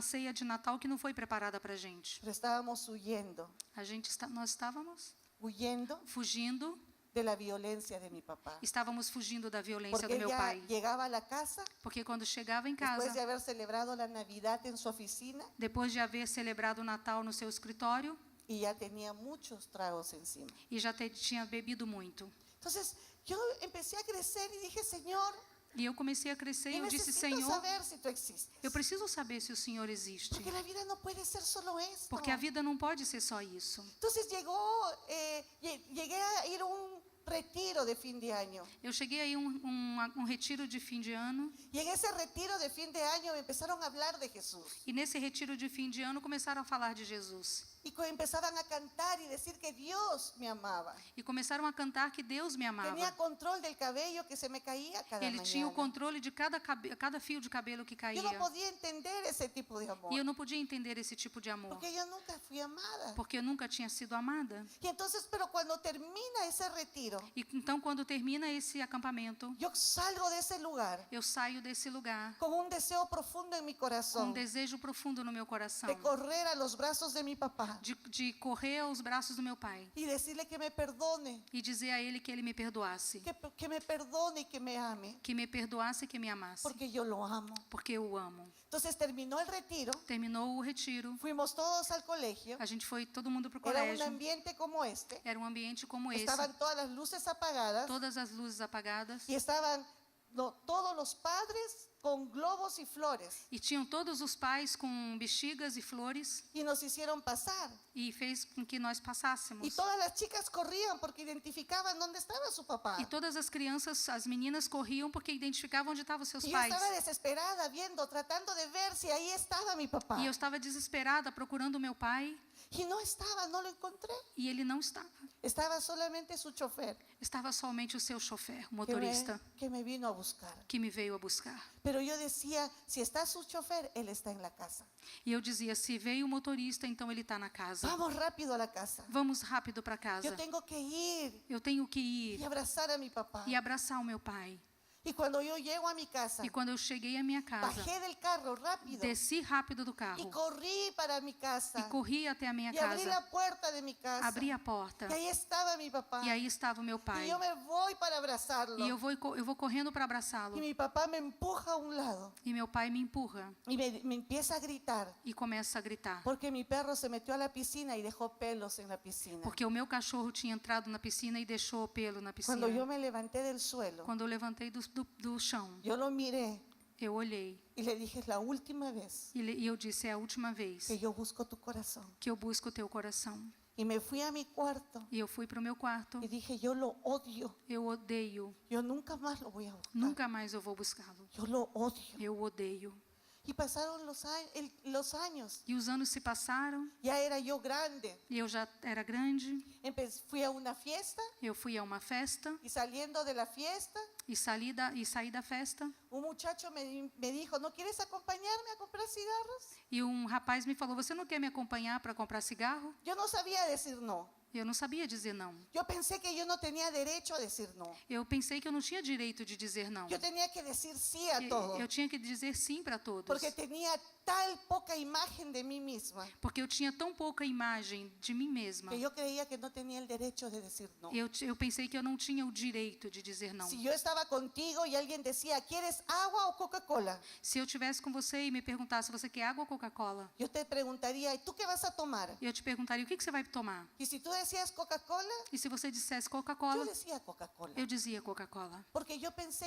[SPEAKER 4] ceia de Natal que não foi preparada para gente.
[SPEAKER 3] Pero estábamos huyendo,
[SPEAKER 4] Nós estávamos
[SPEAKER 3] huyendo
[SPEAKER 4] fugindo,
[SPEAKER 3] de la violencia de mi papá.
[SPEAKER 4] estávamos fugindo da violência
[SPEAKER 3] Porque
[SPEAKER 4] do
[SPEAKER 3] él
[SPEAKER 4] meu
[SPEAKER 3] ya
[SPEAKER 4] pai.
[SPEAKER 3] llegaba a la casa
[SPEAKER 4] Porque quando chegava em
[SPEAKER 3] después de
[SPEAKER 4] casa,
[SPEAKER 3] haber celebrado la Navidad en su oficina
[SPEAKER 4] depois de haver celebrado o Natal no seu escritório,
[SPEAKER 3] y ya tenía muchos tragos encima.
[SPEAKER 4] e já tinha bebido muito.
[SPEAKER 3] Entonces yo empecé a crecer y dije, Señor,
[SPEAKER 4] E eu comecei a crescer e
[SPEAKER 3] yo
[SPEAKER 4] eu disse:
[SPEAKER 3] necesito
[SPEAKER 4] Senhor,
[SPEAKER 3] saber si tú existes.
[SPEAKER 4] eu preciso saber se o Senhor existe.
[SPEAKER 3] Porque la vida no puede ser solo esto.
[SPEAKER 4] Porque a vida não pode ser só isso.
[SPEAKER 3] Entonces llegué a ir retiro de fin de año.
[SPEAKER 4] Eu cheguei aí um retiro de fim de ano,
[SPEAKER 3] Y en ese retiro de fin de año me empezaron a hablar de Jesús.
[SPEAKER 4] e nesse retiro de fim de ano começaram a falar de Jesus.
[SPEAKER 3] Y empezaban a cantar y decir que Dios me amaba.
[SPEAKER 4] E começaram a cantar que Deus me amava.
[SPEAKER 3] Tenía control del cabello que se me caía cada
[SPEAKER 4] Ele tinha o
[SPEAKER 3] mañana.
[SPEAKER 4] controle de cada fio de cabelo que caía.
[SPEAKER 3] Yo no podía entender ese tipo de amor.
[SPEAKER 4] E eu não podia entender esse tipo de amor,
[SPEAKER 3] Porque yo nunca fui amada.
[SPEAKER 4] porque eu nunca tinha sido amada.
[SPEAKER 3] Y entonces, pero cuando termina ese retiro,
[SPEAKER 4] E então, quando termina esse acampamento,
[SPEAKER 3] yo salgo de ese lugar
[SPEAKER 4] eu saio desse lugar
[SPEAKER 3] con un deseo profundo en mi
[SPEAKER 4] com um
[SPEAKER 3] corazón
[SPEAKER 4] desejo profundo no meu coração
[SPEAKER 3] de correr a los brazos de mi papá
[SPEAKER 4] de correr aos braços do meu pai
[SPEAKER 3] y decirle que me perdone,
[SPEAKER 4] e dizer a ele que ele me perdoasse,
[SPEAKER 3] que me perdone y que me ame,
[SPEAKER 4] que me perdoasse e que me amasse,
[SPEAKER 3] porque yo lo amo.
[SPEAKER 4] porque eu o amo.
[SPEAKER 3] Entonces terminó el retiro,
[SPEAKER 4] Terminou o retiro,
[SPEAKER 3] fuimos todos al colegio,
[SPEAKER 4] a gente foi todo mundo pro
[SPEAKER 3] era un
[SPEAKER 4] colégio.
[SPEAKER 3] ambiente como este,
[SPEAKER 4] Era um ambiente como esse,
[SPEAKER 3] estaban todas las luces apagadas
[SPEAKER 4] todas as luzes apagadas,
[SPEAKER 3] y estaban todos los padres con globos y flores
[SPEAKER 4] e tinham todos os pais com bexigas e flores,
[SPEAKER 3] y nos hicieron pasar.
[SPEAKER 4] e fez com que nós passássemos.
[SPEAKER 3] Y todas las chicas corrían porque identificaban dónde estaba su papá.
[SPEAKER 4] E todas as crianças, as meninas corriam porque identificavam onde estavam seus
[SPEAKER 3] Y yo
[SPEAKER 4] pais.
[SPEAKER 3] estaba desesperada viendo, tratando de ver si ahí estaba mi papá.
[SPEAKER 4] E eu estava desesperada procurando meu pai
[SPEAKER 3] Y no estaba, no lo encontré.
[SPEAKER 4] e ele não estava.
[SPEAKER 3] Estaba solamente su chofer
[SPEAKER 4] Estava somente o seu chofer, o
[SPEAKER 3] que
[SPEAKER 4] motorista,
[SPEAKER 3] me vino a buscar.
[SPEAKER 4] que me veio a buscar.
[SPEAKER 3] Pero yo decía, si está su chofer, él está en la casa.
[SPEAKER 4] E eu dizia, se veio o motorista, então ele está na casa.
[SPEAKER 3] Vamos rápido a la casa.
[SPEAKER 4] Vamos rápido para casa.
[SPEAKER 3] Yo tengo que ir
[SPEAKER 4] Eu tenho que
[SPEAKER 3] y
[SPEAKER 4] ir
[SPEAKER 3] abrazar a mi papá.
[SPEAKER 4] e abraçar o meu pai.
[SPEAKER 3] Y cuando yo llego a mi casa,
[SPEAKER 4] E quando eu cheguei à minha casa,
[SPEAKER 3] bajé del carro rápido
[SPEAKER 4] desci rápido do
[SPEAKER 3] y
[SPEAKER 4] carro
[SPEAKER 3] corrí para mi
[SPEAKER 4] e
[SPEAKER 3] casa.
[SPEAKER 4] corri até a minha
[SPEAKER 3] Y abrí
[SPEAKER 4] casa.
[SPEAKER 3] la puerta de mi casa.
[SPEAKER 4] Abri a porta
[SPEAKER 3] Y ahí estaba mi papá.
[SPEAKER 4] e aí estava o meu
[SPEAKER 3] Y
[SPEAKER 4] pai.
[SPEAKER 3] yo me voy para abrazarlo.
[SPEAKER 4] E eu vou correndo para abraçá-lo.
[SPEAKER 3] Y mi papá me empuja a un lado
[SPEAKER 4] E meu pai me empurra
[SPEAKER 3] y me empieza a gritar
[SPEAKER 4] e começa a gritar.
[SPEAKER 3] porque mi perro se metió a la piscina y dejó pelos en la piscina.
[SPEAKER 4] Porque o meu cachorro tinha entrado na piscina e deixou o pelo na piscina.
[SPEAKER 3] Cuando yo me levanté del suelo,
[SPEAKER 4] Quando eu levantei do chão,
[SPEAKER 3] yo lo miré
[SPEAKER 4] eu olhei
[SPEAKER 3] y le dije, es la última vez
[SPEAKER 4] e eu disse, é a última vez
[SPEAKER 3] que yo busco tu corazón.
[SPEAKER 4] que eu busco o teu coração.
[SPEAKER 3] Y me fui a mi cuarto
[SPEAKER 4] E eu fui para o meu quarto,
[SPEAKER 3] y dije, yo lo odio.
[SPEAKER 4] eu odeio,
[SPEAKER 3] Yo nunca más lo voy a buscar.
[SPEAKER 4] nunca mais eu vou buscá-lo.
[SPEAKER 3] Yo lo odio.
[SPEAKER 4] Eu odeio.
[SPEAKER 3] Y pasaron los años.
[SPEAKER 4] E os anos se passaram,
[SPEAKER 3] Ya era yo grande.
[SPEAKER 4] e eu já era grande,
[SPEAKER 3] Fui a una fiesta
[SPEAKER 4] eu fui a uma festa
[SPEAKER 3] y saliendo de la fiesta,
[SPEAKER 4] e saí da festa,
[SPEAKER 3] un muchacho me dijo, ¿no quieres acompañarme a comprar cigarros?
[SPEAKER 4] e um rapaz me falou, você não quer me acompanhar para comprar cigarro?
[SPEAKER 3] Yo no sabía decir no.
[SPEAKER 4] Eu não sabia dizer não.
[SPEAKER 3] Yo pensé que yo no tenía derecho a decir no.
[SPEAKER 4] Eu pensei que eu não tinha direito de dizer não.
[SPEAKER 3] Yo tenía que decir sí a todo.
[SPEAKER 4] Eu tinha que dizer sim para todos.
[SPEAKER 3] Porque tenía tal poca imagen de mí misma
[SPEAKER 4] Porque eu tinha tão pouca imagem de mim mesma.
[SPEAKER 3] que yo creía que no tenía el derecho de decir no.
[SPEAKER 4] Eu pensei que eu não tinha o direito de dizer não.
[SPEAKER 3] Si yo estaba contigo y alguien decía, ¿quieres agua o Coca-Cola?
[SPEAKER 4] Se eu estivesse com você e me perguntasse, você quer água ou Coca-Cola?
[SPEAKER 3] Yo te preguntaría, ¿y tú qué vas a tomar?
[SPEAKER 4] Eu te perguntaria, o que você vai tomar?
[SPEAKER 3] Y si tú decías Coca-Cola,
[SPEAKER 4] E se você dissesse
[SPEAKER 3] yo
[SPEAKER 4] Coca-Cola,
[SPEAKER 3] decía Coca-Cola.
[SPEAKER 4] eu dizia Coca-Cola.
[SPEAKER 3] Porque yo pensé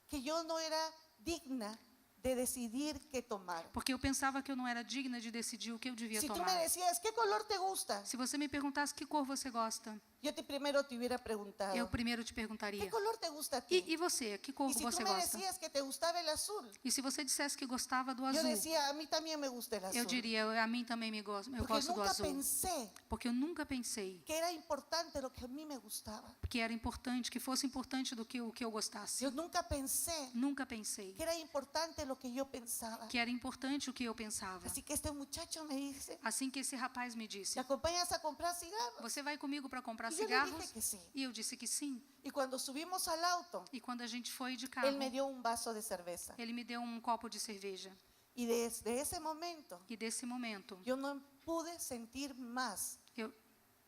[SPEAKER 3] que yo no era digna de decidir qué tomar.
[SPEAKER 4] Porque eu pensava que eu não era digna de decidir o que eu devia
[SPEAKER 3] Si tú me
[SPEAKER 4] tomar.
[SPEAKER 3] decías, ¿qué color te gusta?
[SPEAKER 4] Se você me perguntasse que cor você gosta,
[SPEAKER 3] Yo primero te hubiera preguntado,
[SPEAKER 4] eu primeiro te
[SPEAKER 3] ¿qué
[SPEAKER 4] perguntaria.
[SPEAKER 3] color te gusta a ti?
[SPEAKER 4] E você, que cor
[SPEAKER 3] Y si
[SPEAKER 4] você
[SPEAKER 3] tú me
[SPEAKER 4] gosta?
[SPEAKER 3] decías que te gustaba el azul,
[SPEAKER 4] E se você dissesse que gostava do
[SPEAKER 3] yo
[SPEAKER 4] azul,
[SPEAKER 3] decía, a mí también me gusta el azul.
[SPEAKER 4] eu diria, a mim também eu
[SPEAKER 3] Porque
[SPEAKER 4] gosto do
[SPEAKER 3] nunca
[SPEAKER 4] azul.
[SPEAKER 3] pensé
[SPEAKER 4] Porque eu nunca pensei
[SPEAKER 3] que era importante lo que a mí me gustaba.
[SPEAKER 4] que era importante, que fosse importante do que o que eu gostasse.
[SPEAKER 3] Yo nunca pensé
[SPEAKER 4] Nunca pensei
[SPEAKER 3] que era importante lo que yo pensaba.
[SPEAKER 4] que era importante o que eu pensava.
[SPEAKER 3] Así que este muchacho me dice,
[SPEAKER 4] Assim que esse rapaz me
[SPEAKER 3] ¿te
[SPEAKER 4] disse,
[SPEAKER 3] acompañas a comprar cigarros?
[SPEAKER 4] você vai comigo para comprar
[SPEAKER 3] Y yo le
[SPEAKER 4] cigarros?
[SPEAKER 3] dije que sí.
[SPEAKER 4] E eu disse que sim.
[SPEAKER 3] Y cuando subimos al auto,
[SPEAKER 4] E quando a gente foi de carro,
[SPEAKER 3] él me dio un vaso de cerveza.
[SPEAKER 4] ele me deu um copo de cerveja.
[SPEAKER 3] Y desde ese momento,
[SPEAKER 4] E desse momento,
[SPEAKER 3] yo no pude sentir más.
[SPEAKER 4] eu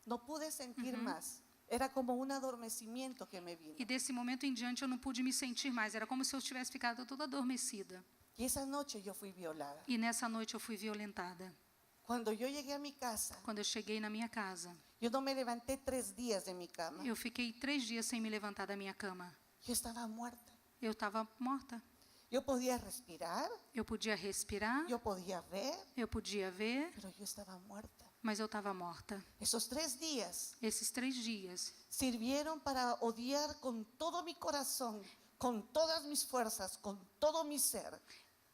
[SPEAKER 3] No pude sentir más. Era como un adormecimiento que me vino.
[SPEAKER 4] e desse momento em diante eu não pude me sentir mais. Era como se eu tivesse ficado toda adormecida.
[SPEAKER 3] Y esa noche yo fui violada.
[SPEAKER 4] E nessa noite eu fui violentada.
[SPEAKER 3] Cuando yo llegué a mi casa,
[SPEAKER 4] Quando eu cheguei na minha casa,
[SPEAKER 3] yo no me levanté 3 días de mi cama.
[SPEAKER 4] eu fiquei 3 dias sem me levantar da minha cama.
[SPEAKER 3] Yo estaba muerta.
[SPEAKER 4] Eu estava morta.
[SPEAKER 3] Yo podía respirar,
[SPEAKER 4] Eu podia respirar,
[SPEAKER 3] yo podía ver,
[SPEAKER 4] eu podia ver,
[SPEAKER 3] pero yo estaba muerta.
[SPEAKER 4] mas eu estava morta.
[SPEAKER 3] Esos 3 días
[SPEAKER 4] Esses 3 dias
[SPEAKER 3] sirvieron para odiar con todo mi corazón, con todas mis fuerzas, con todo mi ser,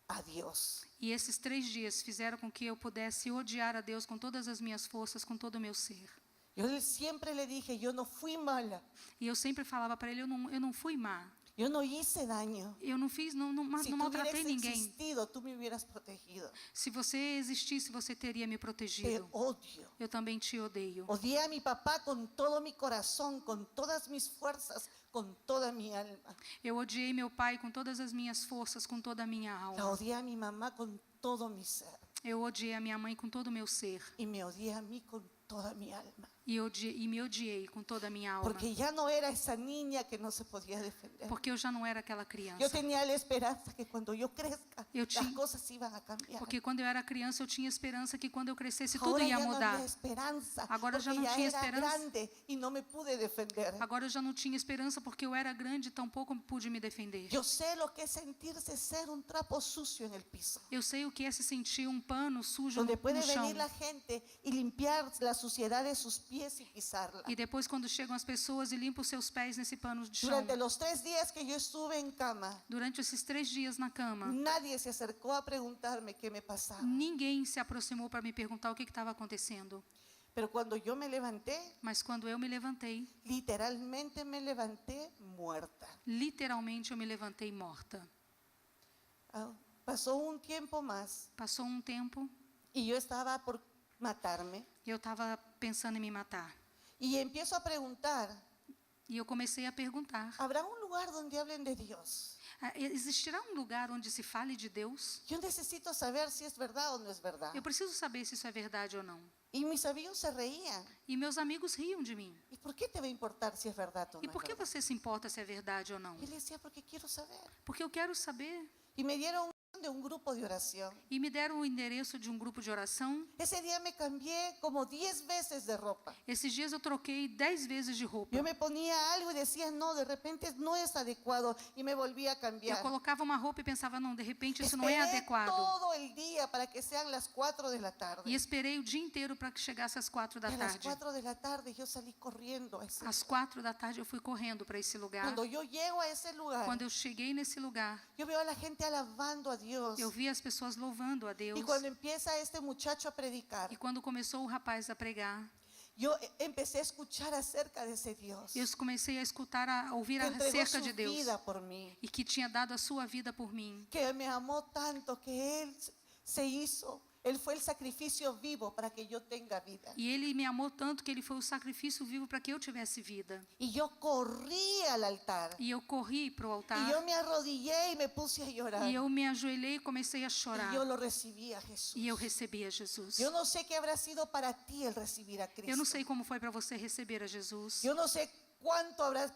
[SPEAKER 3] a Dios.
[SPEAKER 4] e esses 3 dias fizeram com que eu pudesse odiar a Deus com todas as minhas forças, com todo o meu ser.
[SPEAKER 3] Yo siempre le dije, yo no fui mala,
[SPEAKER 4] E eu sempre falava para ele, eu não fui má.
[SPEAKER 3] yo no hice daño.
[SPEAKER 4] Eu não fiz, não
[SPEAKER 3] Si tú hubieras
[SPEAKER 4] maltratei ninguém.
[SPEAKER 3] existido, tú me hubieras protegido.
[SPEAKER 4] Se você existisse, você teria me
[SPEAKER 3] Te
[SPEAKER 4] protegido.
[SPEAKER 3] odio.
[SPEAKER 4] Eu também te odeio.
[SPEAKER 3] Odié a mi papá con todo mi corazón, con todas mis fuerzas, con toda mi alma.
[SPEAKER 4] Eu odiei meu pai com todas as minhas forças, com toda a minha
[SPEAKER 3] La
[SPEAKER 4] alma.
[SPEAKER 3] odié a mi mamá con todo mi ser.
[SPEAKER 4] Eu odiei a minha mãe com todo o meu ser.
[SPEAKER 3] Y me odié a mí con toda mi alma.
[SPEAKER 4] E me odiei com toda a minha alma.
[SPEAKER 3] Porque ya no era esa niña que no se podía defender.
[SPEAKER 4] Porque eu já não era aquela
[SPEAKER 3] Yo
[SPEAKER 4] criança.
[SPEAKER 3] tenía la esperanza que cuando yo crezca,
[SPEAKER 4] Yo
[SPEAKER 3] las
[SPEAKER 4] tinha-
[SPEAKER 3] cosas iban a cambiar.
[SPEAKER 4] Porque quando eu era criança, eu tinha esperança que quando eu crescesse, tudo
[SPEAKER 3] Ahora
[SPEAKER 4] ia
[SPEAKER 3] ya no
[SPEAKER 4] mudar.
[SPEAKER 3] había esperanza,
[SPEAKER 4] Agora já
[SPEAKER 3] porque
[SPEAKER 4] não
[SPEAKER 3] ya
[SPEAKER 4] tinha
[SPEAKER 3] era
[SPEAKER 4] esperança.
[SPEAKER 3] grande y no me pude defender.
[SPEAKER 4] Agora eu já não tinha esperança porque eu era grande e tampouco pude me defender.
[SPEAKER 3] Yo sé lo que es sentirse ser un trapo sucio en el piso,
[SPEAKER 4] Eu sei o que é se sentir um pano sujo
[SPEAKER 3] donde
[SPEAKER 4] no
[SPEAKER 3] puede
[SPEAKER 4] chão.
[SPEAKER 3] venir la gente y limpiar la suciedad de sus pies y pisarla.
[SPEAKER 4] E depois, quando chegam as pessoas e limpam os seus pés nesse pano de chão.
[SPEAKER 3] Durante los 3 días que yo estuve en cama,
[SPEAKER 4] Durante esses 3 dias na cama,
[SPEAKER 3] nadie se acercó a preguntarme qué me pasaba.
[SPEAKER 4] ninguém se aproximou para me perguntar o que estava acontecendo.
[SPEAKER 3] Pero cuando yo me levanté,
[SPEAKER 4] Mas quando eu me levantei,
[SPEAKER 3] literalmente me levanté muerta.
[SPEAKER 4] literalmente eu me levantei morta.
[SPEAKER 3] Pasó un tiempo más
[SPEAKER 4] Passou um tempo
[SPEAKER 3] y yo estaba por matarme.
[SPEAKER 4] e eu estava pensando em me matar.
[SPEAKER 3] Y empiezo a preguntar,
[SPEAKER 4] E eu comecei a perguntar:
[SPEAKER 3] ¿habrá un lugar donde hablen de Dios?
[SPEAKER 4] existirá um lugar onde se fale de Deus?
[SPEAKER 3] Yo necesito saber si es verdad o no es verdad.
[SPEAKER 4] Eu preciso saber se isso é verdade ou não.
[SPEAKER 3] Y mis amigos se reían.
[SPEAKER 4] E meus amigos riam de mim.
[SPEAKER 3] ¿Y por qué te va a importar si es verdad o
[SPEAKER 4] E
[SPEAKER 3] no
[SPEAKER 4] por
[SPEAKER 3] es
[SPEAKER 4] que
[SPEAKER 3] verdad?
[SPEAKER 4] você se importa se é verdade ou não?
[SPEAKER 3] Y le decía, porque quiero saber.
[SPEAKER 4] Porque eu quero saber.
[SPEAKER 3] Y me dieron de un grupo de oración.
[SPEAKER 4] E me deram o endereço de um grupo de oração.
[SPEAKER 3] Ese día me cambié como 10 veces de ropa.
[SPEAKER 4] Esses dias eu troquei 10 vezes de roupa.
[SPEAKER 3] Yo me ponía algo y decía, no, de repente no es adecuado. Y me volvía a
[SPEAKER 4] Eu
[SPEAKER 3] cambiar.
[SPEAKER 4] colocava uma roupa e pensava, não, de repente isso não é
[SPEAKER 3] Esperé
[SPEAKER 4] adequado.
[SPEAKER 3] todo el día para que sean las 4 de la tarde.
[SPEAKER 4] E esperei o dia inteiro para que chegasse às 4 da
[SPEAKER 3] Y a las
[SPEAKER 4] tarde.
[SPEAKER 3] 4 de la tarde yo salí corriendo a ese
[SPEAKER 4] Às
[SPEAKER 3] lugar.
[SPEAKER 4] 4 da tarde eu fui correndo para esse lugar.
[SPEAKER 3] Cuando yo llego a ese lugar,
[SPEAKER 4] Quando eu cheguei nesse lugar,
[SPEAKER 3] yo veo a la gente alabando a Dios.
[SPEAKER 4] eu vi as pessoas louvando a Deus.
[SPEAKER 3] Y cuando empieza este muchacho a predicar,
[SPEAKER 4] E quando começou o rapaz a pregar,
[SPEAKER 3] yo empecé a escuchar acerca de ese Dios
[SPEAKER 4] eu comecei a escutar, a ouvir
[SPEAKER 3] que entregó
[SPEAKER 4] acerca
[SPEAKER 3] su
[SPEAKER 4] de Deus.
[SPEAKER 3] vida por mí,
[SPEAKER 4] E que tinha dado a sua vida por mim.
[SPEAKER 3] que me amó tanto que Él se hizo, Él fue el sacrificio vivo para que yo tenga vida.
[SPEAKER 4] E ele me amou tanto que ele foi o sacrifício vivo para que eu tivesse vida.
[SPEAKER 3] Y yo corrí al altar
[SPEAKER 4] E eu corri para o altar.
[SPEAKER 3] y yo me arrodillé y me puse a llorar.
[SPEAKER 4] E eu me ajoelhei e comecei a chorar.
[SPEAKER 3] Y yo lo recibí a Jesús.
[SPEAKER 4] E eu recebi a Jesus.
[SPEAKER 3] Yo no sé qué habrá sido para ti el recibir a Cristo.
[SPEAKER 4] Eu não sei como foi para você receber a Jesus.
[SPEAKER 3] Yo no sé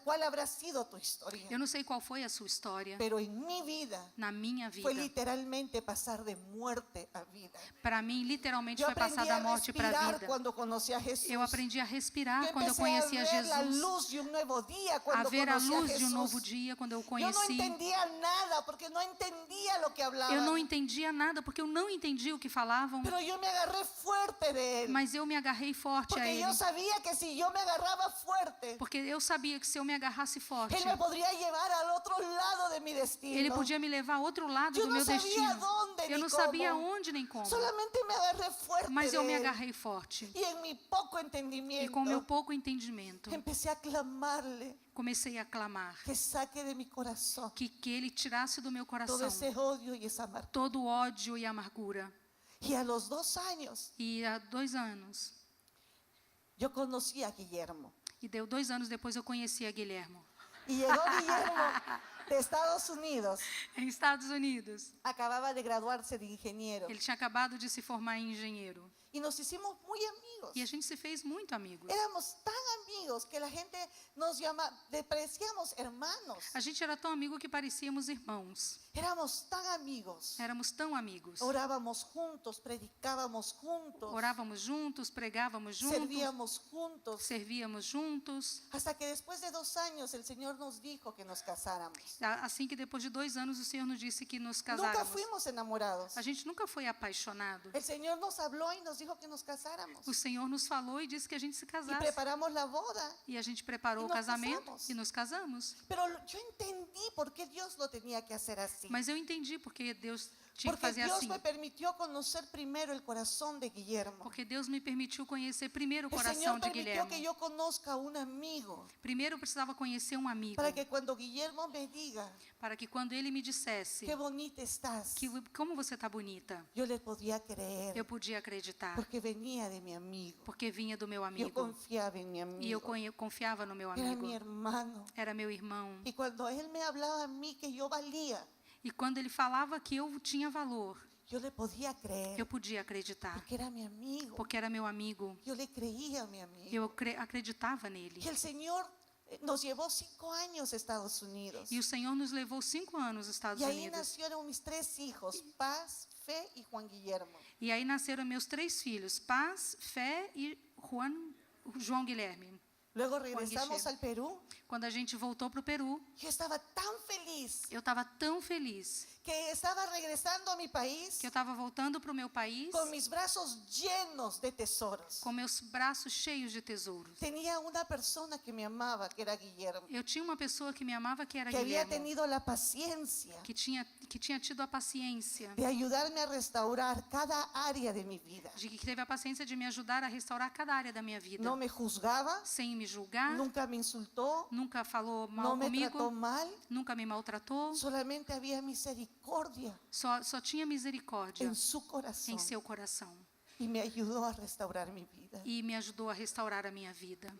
[SPEAKER 3] cuál habrá sido tu historia.
[SPEAKER 4] Eu não sei qual foi a sua história.
[SPEAKER 3] Pero en mi vida
[SPEAKER 4] Na minha vida,
[SPEAKER 3] fue literalmente pasar de muerte a vida.
[SPEAKER 4] para mim, literalmente
[SPEAKER 3] Yo
[SPEAKER 4] foi passar
[SPEAKER 3] aprendí
[SPEAKER 4] da
[SPEAKER 3] a
[SPEAKER 4] morte para a
[SPEAKER 3] respirar
[SPEAKER 4] vida.
[SPEAKER 3] cuando conocí a Jesús.
[SPEAKER 4] Eu aprendi a respirar
[SPEAKER 3] Yo
[SPEAKER 4] quando eu
[SPEAKER 3] empecé
[SPEAKER 4] conheci a
[SPEAKER 3] a ver la
[SPEAKER 4] Jesus.
[SPEAKER 3] luz de un nuevo día
[SPEAKER 4] A
[SPEAKER 3] cuando
[SPEAKER 4] ver a
[SPEAKER 3] conocí a
[SPEAKER 4] luz de um
[SPEAKER 3] Jesús.
[SPEAKER 4] novo dia quando eu
[SPEAKER 3] Yo no
[SPEAKER 4] conheci.
[SPEAKER 3] entendía nada porque no entendía lo que hablaban.
[SPEAKER 4] Eu não entendia nada porque eu não entendia o que falavam.
[SPEAKER 3] Pero yo me agarré fuerte de él.
[SPEAKER 4] Mas eu me agarrei forte a
[SPEAKER 3] Porque
[SPEAKER 4] ele.
[SPEAKER 3] yo sabía que si yo me agarraba fuerte,
[SPEAKER 4] Porque eu sabia que se eu me agarrasse forte,
[SPEAKER 3] él me podría llevar al otro lado de mi destino.
[SPEAKER 4] ele podia me levar a outro lado
[SPEAKER 3] Yo
[SPEAKER 4] do
[SPEAKER 3] no
[SPEAKER 4] meu
[SPEAKER 3] sabía
[SPEAKER 4] destino.
[SPEAKER 3] dónde
[SPEAKER 4] Eu
[SPEAKER 3] ni
[SPEAKER 4] não sabia
[SPEAKER 3] cómo.
[SPEAKER 4] onde nem como.
[SPEAKER 3] Solamente me agarré fuerte
[SPEAKER 4] Mas eu
[SPEAKER 3] de
[SPEAKER 4] me
[SPEAKER 3] él.
[SPEAKER 4] agarrei forte.
[SPEAKER 3] Y en mi poco
[SPEAKER 4] E
[SPEAKER 3] entendimiento,
[SPEAKER 4] com meu pouco entendimento,
[SPEAKER 3] empecé a clamarle
[SPEAKER 4] comecei a clamar
[SPEAKER 3] que saque de mi corazón
[SPEAKER 4] que ele tirasse do meu
[SPEAKER 3] todo
[SPEAKER 4] coração
[SPEAKER 3] esse odio y esa amargura.
[SPEAKER 4] todo o ódio e amargura.
[SPEAKER 3] Y a los 2 años,
[SPEAKER 4] E há 2 anos,
[SPEAKER 3] yo conocí a Guillermo.
[SPEAKER 4] e deu 2 anos depois eu conheci a Guilhermo.
[SPEAKER 3] Y llegó Guillermo de Estados Unidos.
[SPEAKER 4] Em Estados Unidos.
[SPEAKER 3] Acababa de graduarse de ingeniero.
[SPEAKER 4] Ele tinha acabado de se formar em engenheiro.
[SPEAKER 3] Y nos hicimos muy amigos.
[SPEAKER 4] E a gente se fez muito amigos.
[SPEAKER 3] Éramos tan amigos que la gente nos parecíamos hermanos.
[SPEAKER 4] A gente era tão amigo que parecíamos irmãos.
[SPEAKER 3] Éramos tan amigos.
[SPEAKER 4] Éramos tão amigos.
[SPEAKER 3] Orábamos juntos, predicábamos juntos,
[SPEAKER 4] Orávamos juntos, pregávamos juntos,
[SPEAKER 3] servíamos juntos.
[SPEAKER 4] servíamos juntos.
[SPEAKER 3] Hasta que después de 2 años el Señor nos dijo que nos casáramos.
[SPEAKER 4] Assim que depois de 2 anos o Senhor nos disse que nos
[SPEAKER 3] Nunca
[SPEAKER 4] casáramos.
[SPEAKER 3] fuimos enamorados.
[SPEAKER 4] A gente nunca foi apaixonado.
[SPEAKER 3] El Señor nos habló y nos dijo que nos casáramos.
[SPEAKER 4] O Senhor nos falou e disse que a gente se
[SPEAKER 3] Y
[SPEAKER 4] casasse.
[SPEAKER 3] preparamos la boda.
[SPEAKER 4] E a gente preparou
[SPEAKER 3] E
[SPEAKER 4] o
[SPEAKER 3] nos
[SPEAKER 4] casamento
[SPEAKER 3] casamos.
[SPEAKER 4] e nos casamos.
[SPEAKER 3] Pero yo entendí por qué Dios lo tenía que hacer así.
[SPEAKER 4] Mas eu entendi porque Deus tinha que
[SPEAKER 3] Porque
[SPEAKER 4] fazer
[SPEAKER 3] Dios
[SPEAKER 4] assim.
[SPEAKER 3] me permitió conocer primero el corazón de Guillermo.
[SPEAKER 4] Porque Deus me permitiu conhecer primeiro o
[SPEAKER 3] El
[SPEAKER 4] coração
[SPEAKER 3] Señor
[SPEAKER 4] de
[SPEAKER 3] permitió que
[SPEAKER 4] Guilherme.
[SPEAKER 3] yo conozca a un amigo.
[SPEAKER 4] Primeiro eu precisava conhecer um amigo.
[SPEAKER 3] Para que cuando Guillermo me diga,
[SPEAKER 4] Para que quando ele me dissesse
[SPEAKER 3] qué bonita estás,
[SPEAKER 4] como você está bonita,
[SPEAKER 3] yo le podía creer.
[SPEAKER 4] eu podia acreditar.
[SPEAKER 3] Porque venía de mi amigo.
[SPEAKER 4] Porque vinha do meu
[SPEAKER 3] Yo
[SPEAKER 4] amigo.
[SPEAKER 3] confiaba en mi amigo.
[SPEAKER 4] E eu confiava no meu
[SPEAKER 3] Era
[SPEAKER 4] amigo.
[SPEAKER 3] mi hermano.
[SPEAKER 4] Era meu irmão.
[SPEAKER 3] Y cuando él me hablaba a mí que yo valía,
[SPEAKER 4] E quando ele falava que eu tinha valor,
[SPEAKER 3] yo le podía creer.
[SPEAKER 4] eu podia acreditar.
[SPEAKER 3] Porque era mi amigo.
[SPEAKER 4] Porque era meu amigo.
[SPEAKER 3] Yo le creía a mi amigo.
[SPEAKER 4] Eu acreditava nele.
[SPEAKER 3] Y el Señor nos llevó 5 años a Estados Unidos.
[SPEAKER 4] E o Senhor nos levou 5 anos aos Estados
[SPEAKER 3] Y ahí
[SPEAKER 4] Unidos.
[SPEAKER 3] nacieron mis 3 hijos, Paz, Fe y Juan Guillermo.
[SPEAKER 4] E aí nasceram meus 3 filhos, Paz, Fé e João Guilherme.
[SPEAKER 3] Luego regresamos al Perú.
[SPEAKER 4] Quando a gente voltou para o Peru,
[SPEAKER 3] Yo estaba tan feliz
[SPEAKER 4] eu estava tão feliz
[SPEAKER 3] que estaba regresando a mi país
[SPEAKER 4] que eu estava voltando para o meu país
[SPEAKER 3] con mis brazos llenos de tesoros.
[SPEAKER 4] com meus braços cheios de tesouros.
[SPEAKER 3] Tenía una persona que me amaba, que era Guillermo,
[SPEAKER 4] Eu tinha uma pessoa que me amava, que era
[SPEAKER 3] que había
[SPEAKER 4] Guilherme,
[SPEAKER 3] tenido la paciencia
[SPEAKER 4] que tinha tido a paciência,
[SPEAKER 3] de ayudarme a restaurar cada área de mi vida.
[SPEAKER 4] de que teve a paciência de me ajudar a restaurar cada área da minha vida,
[SPEAKER 3] No me juzgaba,
[SPEAKER 4] sem me julgar,
[SPEAKER 3] nunca me insultó,
[SPEAKER 4] nunca falou
[SPEAKER 3] no
[SPEAKER 4] mal
[SPEAKER 3] me trató
[SPEAKER 4] comigo,
[SPEAKER 3] mal,
[SPEAKER 4] nunca me maltratou,
[SPEAKER 3] solamente había misericordia
[SPEAKER 4] só tinha misericórdia
[SPEAKER 3] en su corazón
[SPEAKER 4] em seu coração
[SPEAKER 3] y me ayudó a restaurar mi vida.
[SPEAKER 4] e me ajudou a restaurar a minha vida.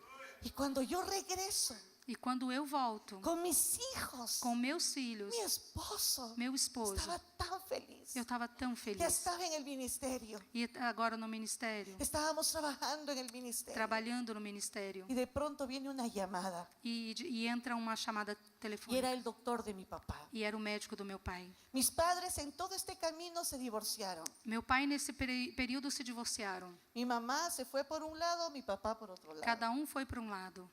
[SPEAKER 3] Y cuando yo regreso
[SPEAKER 4] E quando eu volto
[SPEAKER 3] con mis hijos,
[SPEAKER 4] com meus filhos,
[SPEAKER 3] mi esposo,
[SPEAKER 4] meu esposo,
[SPEAKER 3] estaba tan feliz.
[SPEAKER 4] eu estava tão
[SPEAKER 3] Ya
[SPEAKER 4] feliz.
[SPEAKER 3] estaba en el ministerio.
[SPEAKER 4] E agora no ministério,
[SPEAKER 3] Estábamos trabajando en el ministerio.
[SPEAKER 4] trabalhando no ministério,
[SPEAKER 3] Y de pronto viene una llamada.
[SPEAKER 4] e entra uma chamada
[SPEAKER 3] Y era
[SPEAKER 4] telefônica.
[SPEAKER 3] el doctor de mi papá.
[SPEAKER 4] E era o médico do meu pai.
[SPEAKER 3] Mis padres en todo este camino se divorciaron.
[SPEAKER 4] Meu pai, nesse período, se divorciaram.
[SPEAKER 3] Mi mamá se fue por un lado, mi papá por otro lado.
[SPEAKER 4] Cada foi para um lado.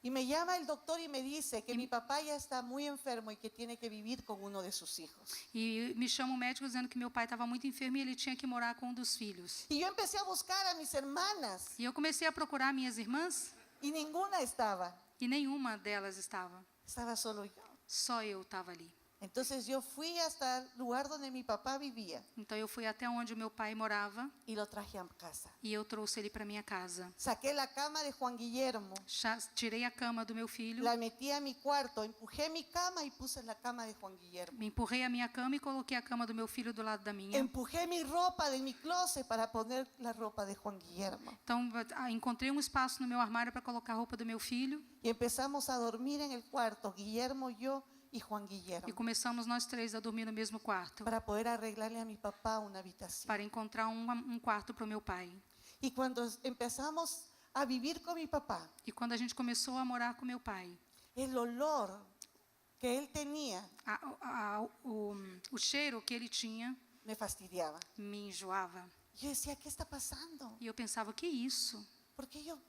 [SPEAKER 3] Y me llama el doctor y me dice que mi papá ya está muy enfermo y que tiene que vivir con uno de sus hijos.
[SPEAKER 4] E me chama o médico dizendo que meu pai estava muito enfermo e ele tinha que morar com um dos filhos.
[SPEAKER 3] Y yo empecé a buscar a mis hermanas
[SPEAKER 4] E eu comecei a procurar minhas irmãs
[SPEAKER 3] y ninguna estaba.
[SPEAKER 4] e nenhuma delas estava.
[SPEAKER 3] Estaba solo yo.
[SPEAKER 4] Só eu estava ali.
[SPEAKER 3] Entonces yo fui hasta el lugar donde mi papá vivía
[SPEAKER 4] Então eu fui até onde o meu pai morava
[SPEAKER 3] y lo traje a casa.
[SPEAKER 4] e eu trouxe ele para minha casa.
[SPEAKER 3] Saqué la cama de Juan Guillermo,
[SPEAKER 4] Tirei a cama do meu filho,
[SPEAKER 3] la metí a mi cuarto, empujé mi cama y puse la cama de Juan Guillermo.
[SPEAKER 4] me empurrei a minha cama e coloquei a cama do meu filho do lado da minha.
[SPEAKER 3] Empujé mi ropa de mi closet para poner la ropa de Juan Guillermo.
[SPEAKER 4] Então encontrei um espaço no meu armário para colocar a roupa do meu filho
[SPEAKER 3] Y empezamos a dormir en el cuarto, Guillermo, yo y Juan
[SPEAKER 4] e
[SPEAKER 3] Guillermo,
[SPEAKER 4] começamos nós 3 a dormir no mesmo quarto
[SPEAKER 3] para poder arreglarle a mi papá una habitación.
[SPEAKER 4] para encontrar um quarto para o meu pai.
[SPEAKER 3] Y cuando empezamos a vivir con mi papá,
[SPEAKER 4] E quando a gente começou a morar com meu pai,
[SPEAKER 3] el olor que él tenía
[SPEAKER 4] o cheiro que ele tinha
[SPEAKER 3] me fastidiaba.
[SPEAKER 4] me enjoava.
[SPEAKER 3] Yo decía, ¿qué está pasando?
[SPEAKER 4] E eu pensava, que isso?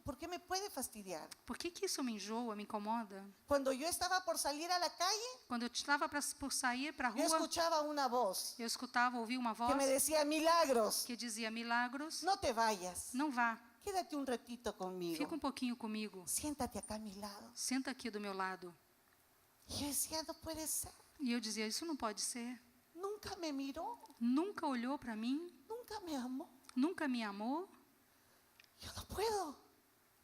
[SPEAKER 3] ¿Por qué me puede fastidiar?
[SPEAKER 4] Por que isso me enjoa, me incomoda?
[SPEAKER 3] Cuando yo estaba por salir a la calle,
[SPEAKER 4] Quando eu estava por sair para a
[SPEAKER 3] yo
[SPEAKER 4] rua,
[SPEAKER 3] escuchaba una voz
[SPEAKER 4] eu escutava, ouvia uma
[SPEAKER 3] que me
[SPEAKER 4] voz
[SPEAKER 3] decía, Milagros,
[SPEAKER 4] que dizia, Milagros,
[SPEAKER 3] no te vayas,
[SPEAKER 4] não vá,
[SPEAKER 3] quédate un ratito conmigo,
[SPEAKER 4] fica pouquinho comigo,
[SPEAKER 3] siéntate acá a mi lado.
[SPEAKER 4] senta aqui do meu lado.
[SPEAKER 3] Y yo decía, no puede ser,
[SPEAKER 4] E eu dizia, isso não pode ser.
[SPEAKER 3] nunca me miró,
[SPEAKER 4] Nunca olhou para mim,
[SPEAKER 3] nunca me amó.
[SPEAKER 4] nunca me amou.
[SPEAKER 3] Yo no puedo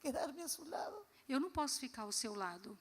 [SPEAKER 3] quedarme a su lado.
[SPEAKER 4] Eu não posso ficar ao seu lado.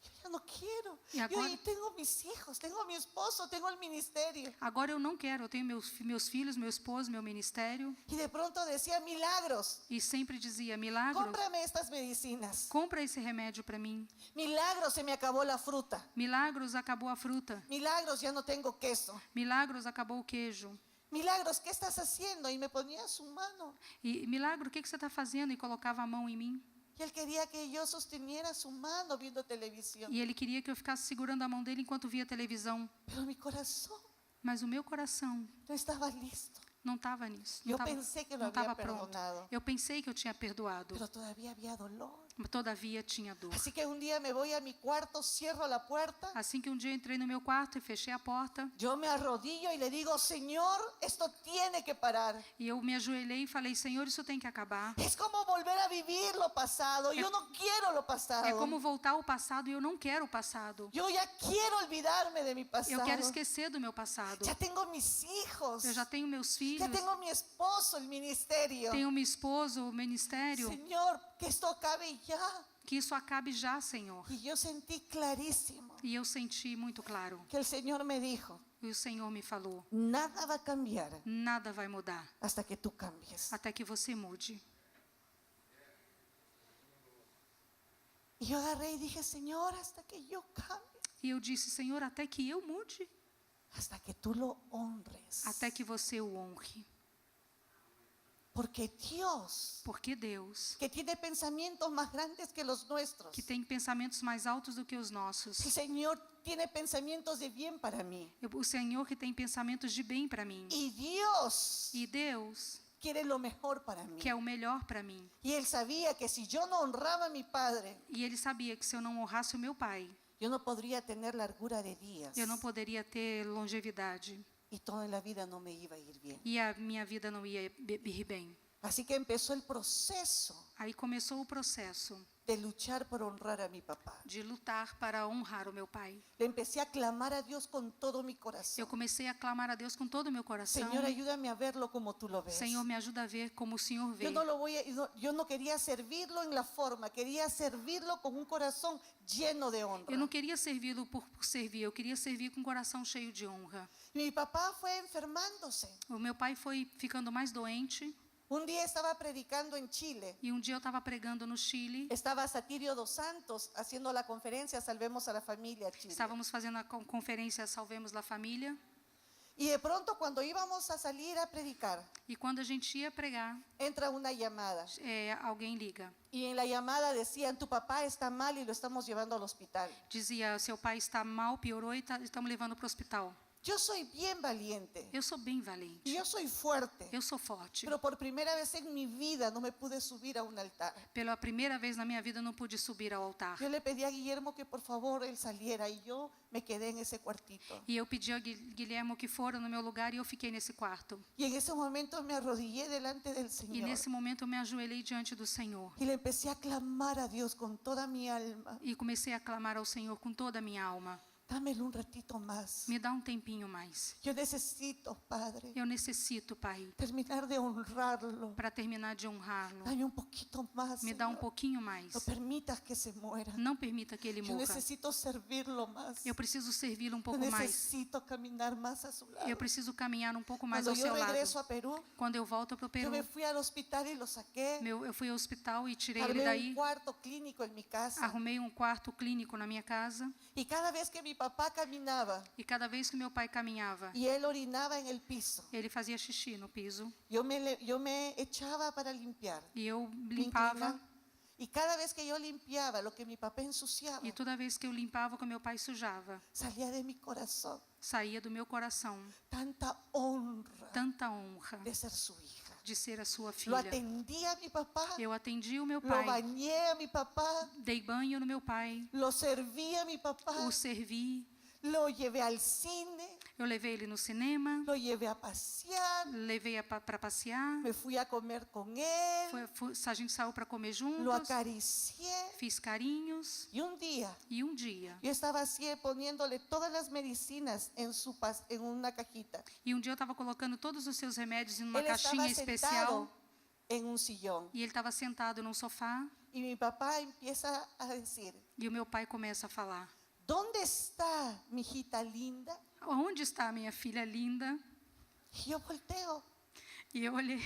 [SPEAKER 3] Yo ya no quiero.
[SPEAKER 4] Y
[SPEAKER 3] Yo
[SPEAKER 4] agora-
[SPEAKER 3] ahí tengo mis hijos, tengo a mi esposo, tengo el ministerio.
[SPEAKER 4] Agora eu não quero, eu tenho meus filhos, meu esposo, meu ministério.
[SPEAKER 3] Y de pronto decía, Milagros,
[SPEAKER 4] E sempre dizia, Milagros,
[SPEAKER 3] cómprame estas medicinas.
[SPEAKER 4] compra esse remédio para mim.
[SPEAKER 3] Milagros, se me acabó la fruta.
[SPEAKER 4] Milagros, acabou a fruta.
[SPEAKER 3] Milagros, ya no tengo queso.
[SPEAKER 4] Milagros, acabou o queijo.
[SPEAKER 3] Milagros, ¿qué estás haciendo? Y me ponía su mano.
[SPEAKER 4] E Milagro, o que você está fazendo? E colocava a mão em mim.
[SPEAKER 3] Y él quería que yo sosteniera su mano viendo televisión.
[SPEAKER 4] E ele queria que eu ficasse segurando a mão dele enquanto via televisão.
[SPEAKER 3] Pero mi corazón
[SPEAKER 4] Mas o meu coração
[SPEAKER 3] no estaba listo.
[SPEAKER 4] não estava nisso.
[SPEAKER 3] Eu
[SPEAKER 4] Não
[SPEAKER 3] pensei que eu
[SPEAKER 4] não
[SPEAKER 3] havia
[SPEAKER 4] estava pronto.
[SPEAKER 3] perdonado.
[SPEAKER 4] Eu pensei que eu tinha perdoado.
[SPEAKER 3] Pero todavía había dolor.
[SPEAKER 4] Todavia tinha dor.
[SPEAKER 3] Así que un día me voy a mi cuarto, cierro la puerta.
[SPEAKER 4] Assim que um dia eu entrei no meu quarto e fechei a porta.
[SPEAKER 3] Yo me arrodillo y le digo, Señor, esto tiene que parar.
[SPEAKER 4] E eu me ajoelhei e falei, Senhor, isso tem que acabar.
[SPEAKER 3] Es como volver a vivir lo pasado. Yo no quiero lo pasado.
[SPEAKER 4] É como voltar ao passado e eu não quero o passado.
[SPEAKER 3] Yo ya quiero olvidarme de mi
[SPEAKER 4] Eu
[SPEAKER 3] pasado.
[SPEAKER 4] quero esquecer do meu passado.
[SPEAKER 3] Ya tengo mis hijos.
[SPEAKER 4] Eu já tenho meus filhos,
[SPEAKER 3] Ya tengo mi esposo, el ministerio.
[SPEAKER 4] tenho meu esposo, o ministério.
[SPEAKER 3] Señor, que esto acabe ya.
[SPEAKER 4] Que isso acabe já, Senhor.
[SPEAKER 3] Y yo sentí clarísimo
[SPEAKER 4] E eu senti muito claro.
[SPEAKER 3] que el Señor me dijo,
[SPEAKER 4] E o Senhor me falou,
[SPEAKER 3] nada va a cambiar
[SPEAKER 4] nada vai mudar
[SPEAKER 3] hasta que tú cambies.
[SPEAKER 4] até que você mude.
[SPEAKER 3] Y yo agarré y dije, Señor, hasta que yo cambie,
[SPEAKER 4] E eu disse, Senhor, até que eu mude,
[SPEAKER 3] hasta que tú lo honres.
[SPEAKER 4] até que você o honre.
[SPEAKER 3] Porque Dios,
[SPEAKER 4] Porque Deus,
[SPEAKER 3] que tiene pensamientos más grandes que los nuestros,
[SPEAKER 4] que tem pensamentos mais altos do que os nossos,
[SPEAKER 3] el Señor tiene pensamientos de bien para mí.
[SPEAKER 4] o Senhor que tem pensamentos de bem para mim.
[SPEAKER 3] Y Dios
[SPEAKER 4] E Deus
[SPEAKER 3] quiere lo mejor para mí.
[SPEAKER 4] quer o melhor para mim.
[SPEAKER 3] Y Él sabía que si yo no honraba a mi padre,
[SPEAKER 4] E Ele sabia que se eu não honrasse o meu pai,
[SPEAKER 3] yo no podría tener largura de días.
[SPEAKER 4] eu não poderia ter longevidade.
[SPEAKER 3] Y toda la vida no me iba a ir bien.
[SPEAKER 4] E a minha vida não ia ir bem.
[SPEAKER 3] Así que empezó el proceso
[SPEAKER 4] Aí começou o processo
[SPEAKER 3] de luchar por honrar a mi papá.
[SPEAKER 4] de lutar para honrar o meu pai.
[SPEAKER 3] Le empecé a clamar a Dios con todo mi
[SPEAKER 4] Eu
[SPEAKER 3] corazón.
[SPEAKER 4] comecei a clamar a Deus com todo o meu coração.
[SPEAKER 3] Señor, ayúdame a verlo como tú lo ves.
[SPEAKER 4] Senhor, me ajuda a ver como o Senhor vê.
[SPEAKER 3] Yo no quería servirlo en la forma, quería servirlo con un corazón lleno de honra.
[SPEAKER 4] Eu não queria servi-lo por servir, eu queria servir com um coração cheio de honra.
[SPEAKER 3] Mi papá fue enfermándose.
[SPEAKER 4] O meu pai foi ficando mais doente
[SPEAKER 3] Un día estaba predicando en Chile.
[SPEAKER 4] e um dia eu estava pregando no Chile.
[SPEAKER 3] Estaba Satirio dos Santos haciendo la conferencia Salvemos a la Familia Chile.
[SPEAKER 4] Estávamos fazendo a conferência Salvemos la Família.
[SPEAKER 3] Y de pronto cuando íbamos a salir a predicar,
[SPEAKER 4] E quando a gente ia pregar,
[SPEAKER 3] entra una llamada.
[SPEAKER 4] alguém liga.
[SPEAKER 3] Y en la llamada decían, tu papá está mal y lo estamos llevando al hospital.
[SPEAKER 4] Dizia, seu pai está mal, piorou e estamos levando para o hospital.
[SPEAKER 3] Yo soy bien valiente
[SPEAKER 4] Eu sou bem valente.
[SPEAKER 3] y yo soy fuerte,
[SPEAKER 4] Eu sou forte.
[SPEAKER 3] pero por primera vez en mi vida no me pude subir a un altar.
[SPEAKER 4] Pela primeira vez na minha vida eu não pude subir ao altar.
[SPEAKER 3] Yo le pedí a Guillermo que por favor él saliera y yo me quedé en ese cuartito.
[SPEAKER 4] E eu pedi a Guilhermo que fora no meu lugar e eu fiquei nesse quarto.
[SPEAKER 3] Y en ese momento me arrodillé delante del
[SPEAKER 4] E
[SPEAKER 3] Señor
[SPEAKER 4] nesse momento eu me ajoelhei diante do Senhor.
[SPEAKER 3] y le empecé a clamar a Dios con toda mi alma.
[SPEAKER 4] E comecei a clamar ao Senhor com toda a minha alma.
[SPEAKER 3] Dámelo un ratito más.
[SPEAKER 4] Me dá um tempinho mais.
[SPEAKER 3] Yo necesito, Padre,
[SPEAKER 4] Eu necessito, Pai,
[SPEAKER 3] terminar de honrarlo.
[SPEAKER 4] para terminar de honrá-lo.
[SPEAKER 3] Dame un poquito más,
[SPEAKER 4] Me dá um
[SPEAKER 3] Señor.
[SPEAKER 4] pouquinho mais.
[SPEAKER 3] No permitas que se muera.
[SPEAKER 4] Não permita que ele
[SPEAKER 3] Yo
[SPEAKER 4] morra.
[SPEAKER 3] necesito servirlo más.
[SPEAKER 4] Eu preciso servi-lo um
[SPEAKER 3] Yo
[SPEAKER 4] pouco mais.
[SPEAKER 3] necesito caminar más a su lado.
[SPEAKER 4] Eu preciso caminhar um pouco mais
[SPEAKER 3] Cuando
[SPEAKER 4] ao
[SPEAKER 3] yo
[SPEAKER 4] seu
[SPEAKER 3] regreso
[SPEAKER 4] lado.
[SPEAKER 3] a Perú,
[SPEAKER 4] Quando eu volto para o
[SPEAKER 3] yo
[SPEAKER 4] Peru,
[SPEAKER 3] me fui al hospital y lo saqué.
[SPEAKER 4] eu fui ao hospital e tirei ele
[SPEAKER 3] Armé
[SPEAKER 4] daí.
[SPEAKER 3] un cuarto clínico en mi casa.
[SPEAKER 4] Arrumei um quarto clínico na minha casa.
[SPEAKER 3] Y cada vez que mi papá caminaba
[SPEAKER 4] E cada vez que meu pai caminhava,
[SPEAKER 3] y él orinaba en el piso,
[SPEAKER 4] ele fazia xixi no piso.
[SPEAKER 3] yo me echaba para limpiar.
[SPEAKER 4] E eu
[SPEAKER 3] Me
[SPEAKER 4] limpava.
[SPEAKER 3] inclinaba. Y cada vez que yo limpiaba lo que mi papá ensuciaba,
[SPEAKER 4] E toda vez que eu limpava, o que meu pai sujava,
[SPEAKER 3] salía de mi corazón
[SPEAKER 4] saía do meu coração
[SPEAKER 3] tanta honra
[SPEAKER 4] tanta honra
[SPEAKER 3] de ser su hija.
[SPEAKER 4] de ser a sua
[SPEAKER 3] Lo
[SPEAKER 4] filha.
[SPEAKER 3] atendía a mi papá,
[SPEAKER 4] Eu atendi o meu
[SPEAKER 3] lo
[SPEAKER 4] pai,
[SPEAKER 3] bañé a mi papá,
[SPEAKER 4] dei banho no meu pai,
[SPEAKER 3] lo servía a mi papá,
[SPEAKER 4] o servi,
[SPEAKER 3] lo llevé al cine,
[SPEAKER 4] eu levei ele no cinema,
[SPEAKER 3] lo llevé a pasear,
[SPEAKER 4] levei para passear,
[SPEAKER 3] me fui a comer con él,
[SPEAKER 4] a gente saiu para comer
[SPEAKER 3] lo
[SPEAKER 4] juntos,
[SPEAKER 3] acaricié.
[SPEAKER 4] fiz carinhos.
[SPEAKER 3] Y un día
[SPEAKER 4] E um dia,
[SPEAKER 3] yo estaba así poniéndole todas las medicinas en una cajita.
[SPEAKER 4] eu estava colocando todos os seus remédios em uma
[SPEAKER 3] Él
[SPEAKER 4] caixinha
[SPEAKER 3] estaba
[SPEAKER 4] especial
[SPEAKER 3] sentado en un sillón
[SPEAKER 4] e ele estava sentado num sofá
[SPEAKER 3] y mi papá empieza a decir,
[SPEAKER 4] e o meu pai começa a falar:
[SPEAKER 3] ¿dónde está mi hijita linda?
[SPEAKER 4] onde está a minha filha linda?
[SPEAKER 3] Y yo volteo
[SPEAKER 4] E eu olhei,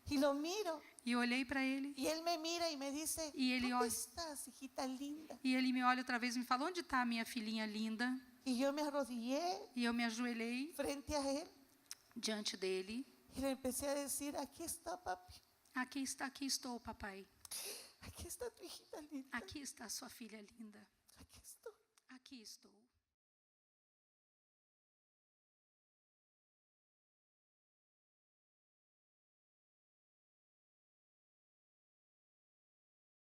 [SPEAKER 3] y lo miro
[SPEAKER 4] para ele.
[SPEAKER 3] y él me mira y me dice,
[SPEAKER 4] Y él
[SPEAKER 3] ¿dónde
[SPEAKER 4] hoy-
[SPEAKER 3] estás, hijita linda?
[SPEAKER 4] E ele me olha outra vez e me fala: onde está a minha filhinha linda?
[SPEAKER 3] Y yo me arrodillé
[SPEAKER 4] E eu me ajoelhei
[SPEAKER 3] frente a él
[SPEAKER 4] diante dele.
[SPEAKER 3] y le empecé a decir, aquí está papi.
[SPEAKER 4] Aqui estou, papai.
[SPEAKER 3] Aquí está tu hijita linda.
[SPEAKER 4] Aqui está sua filha linda.
[SPEAKER 3] Aquí estoy.
[SPEAKER 4] Aqui estou.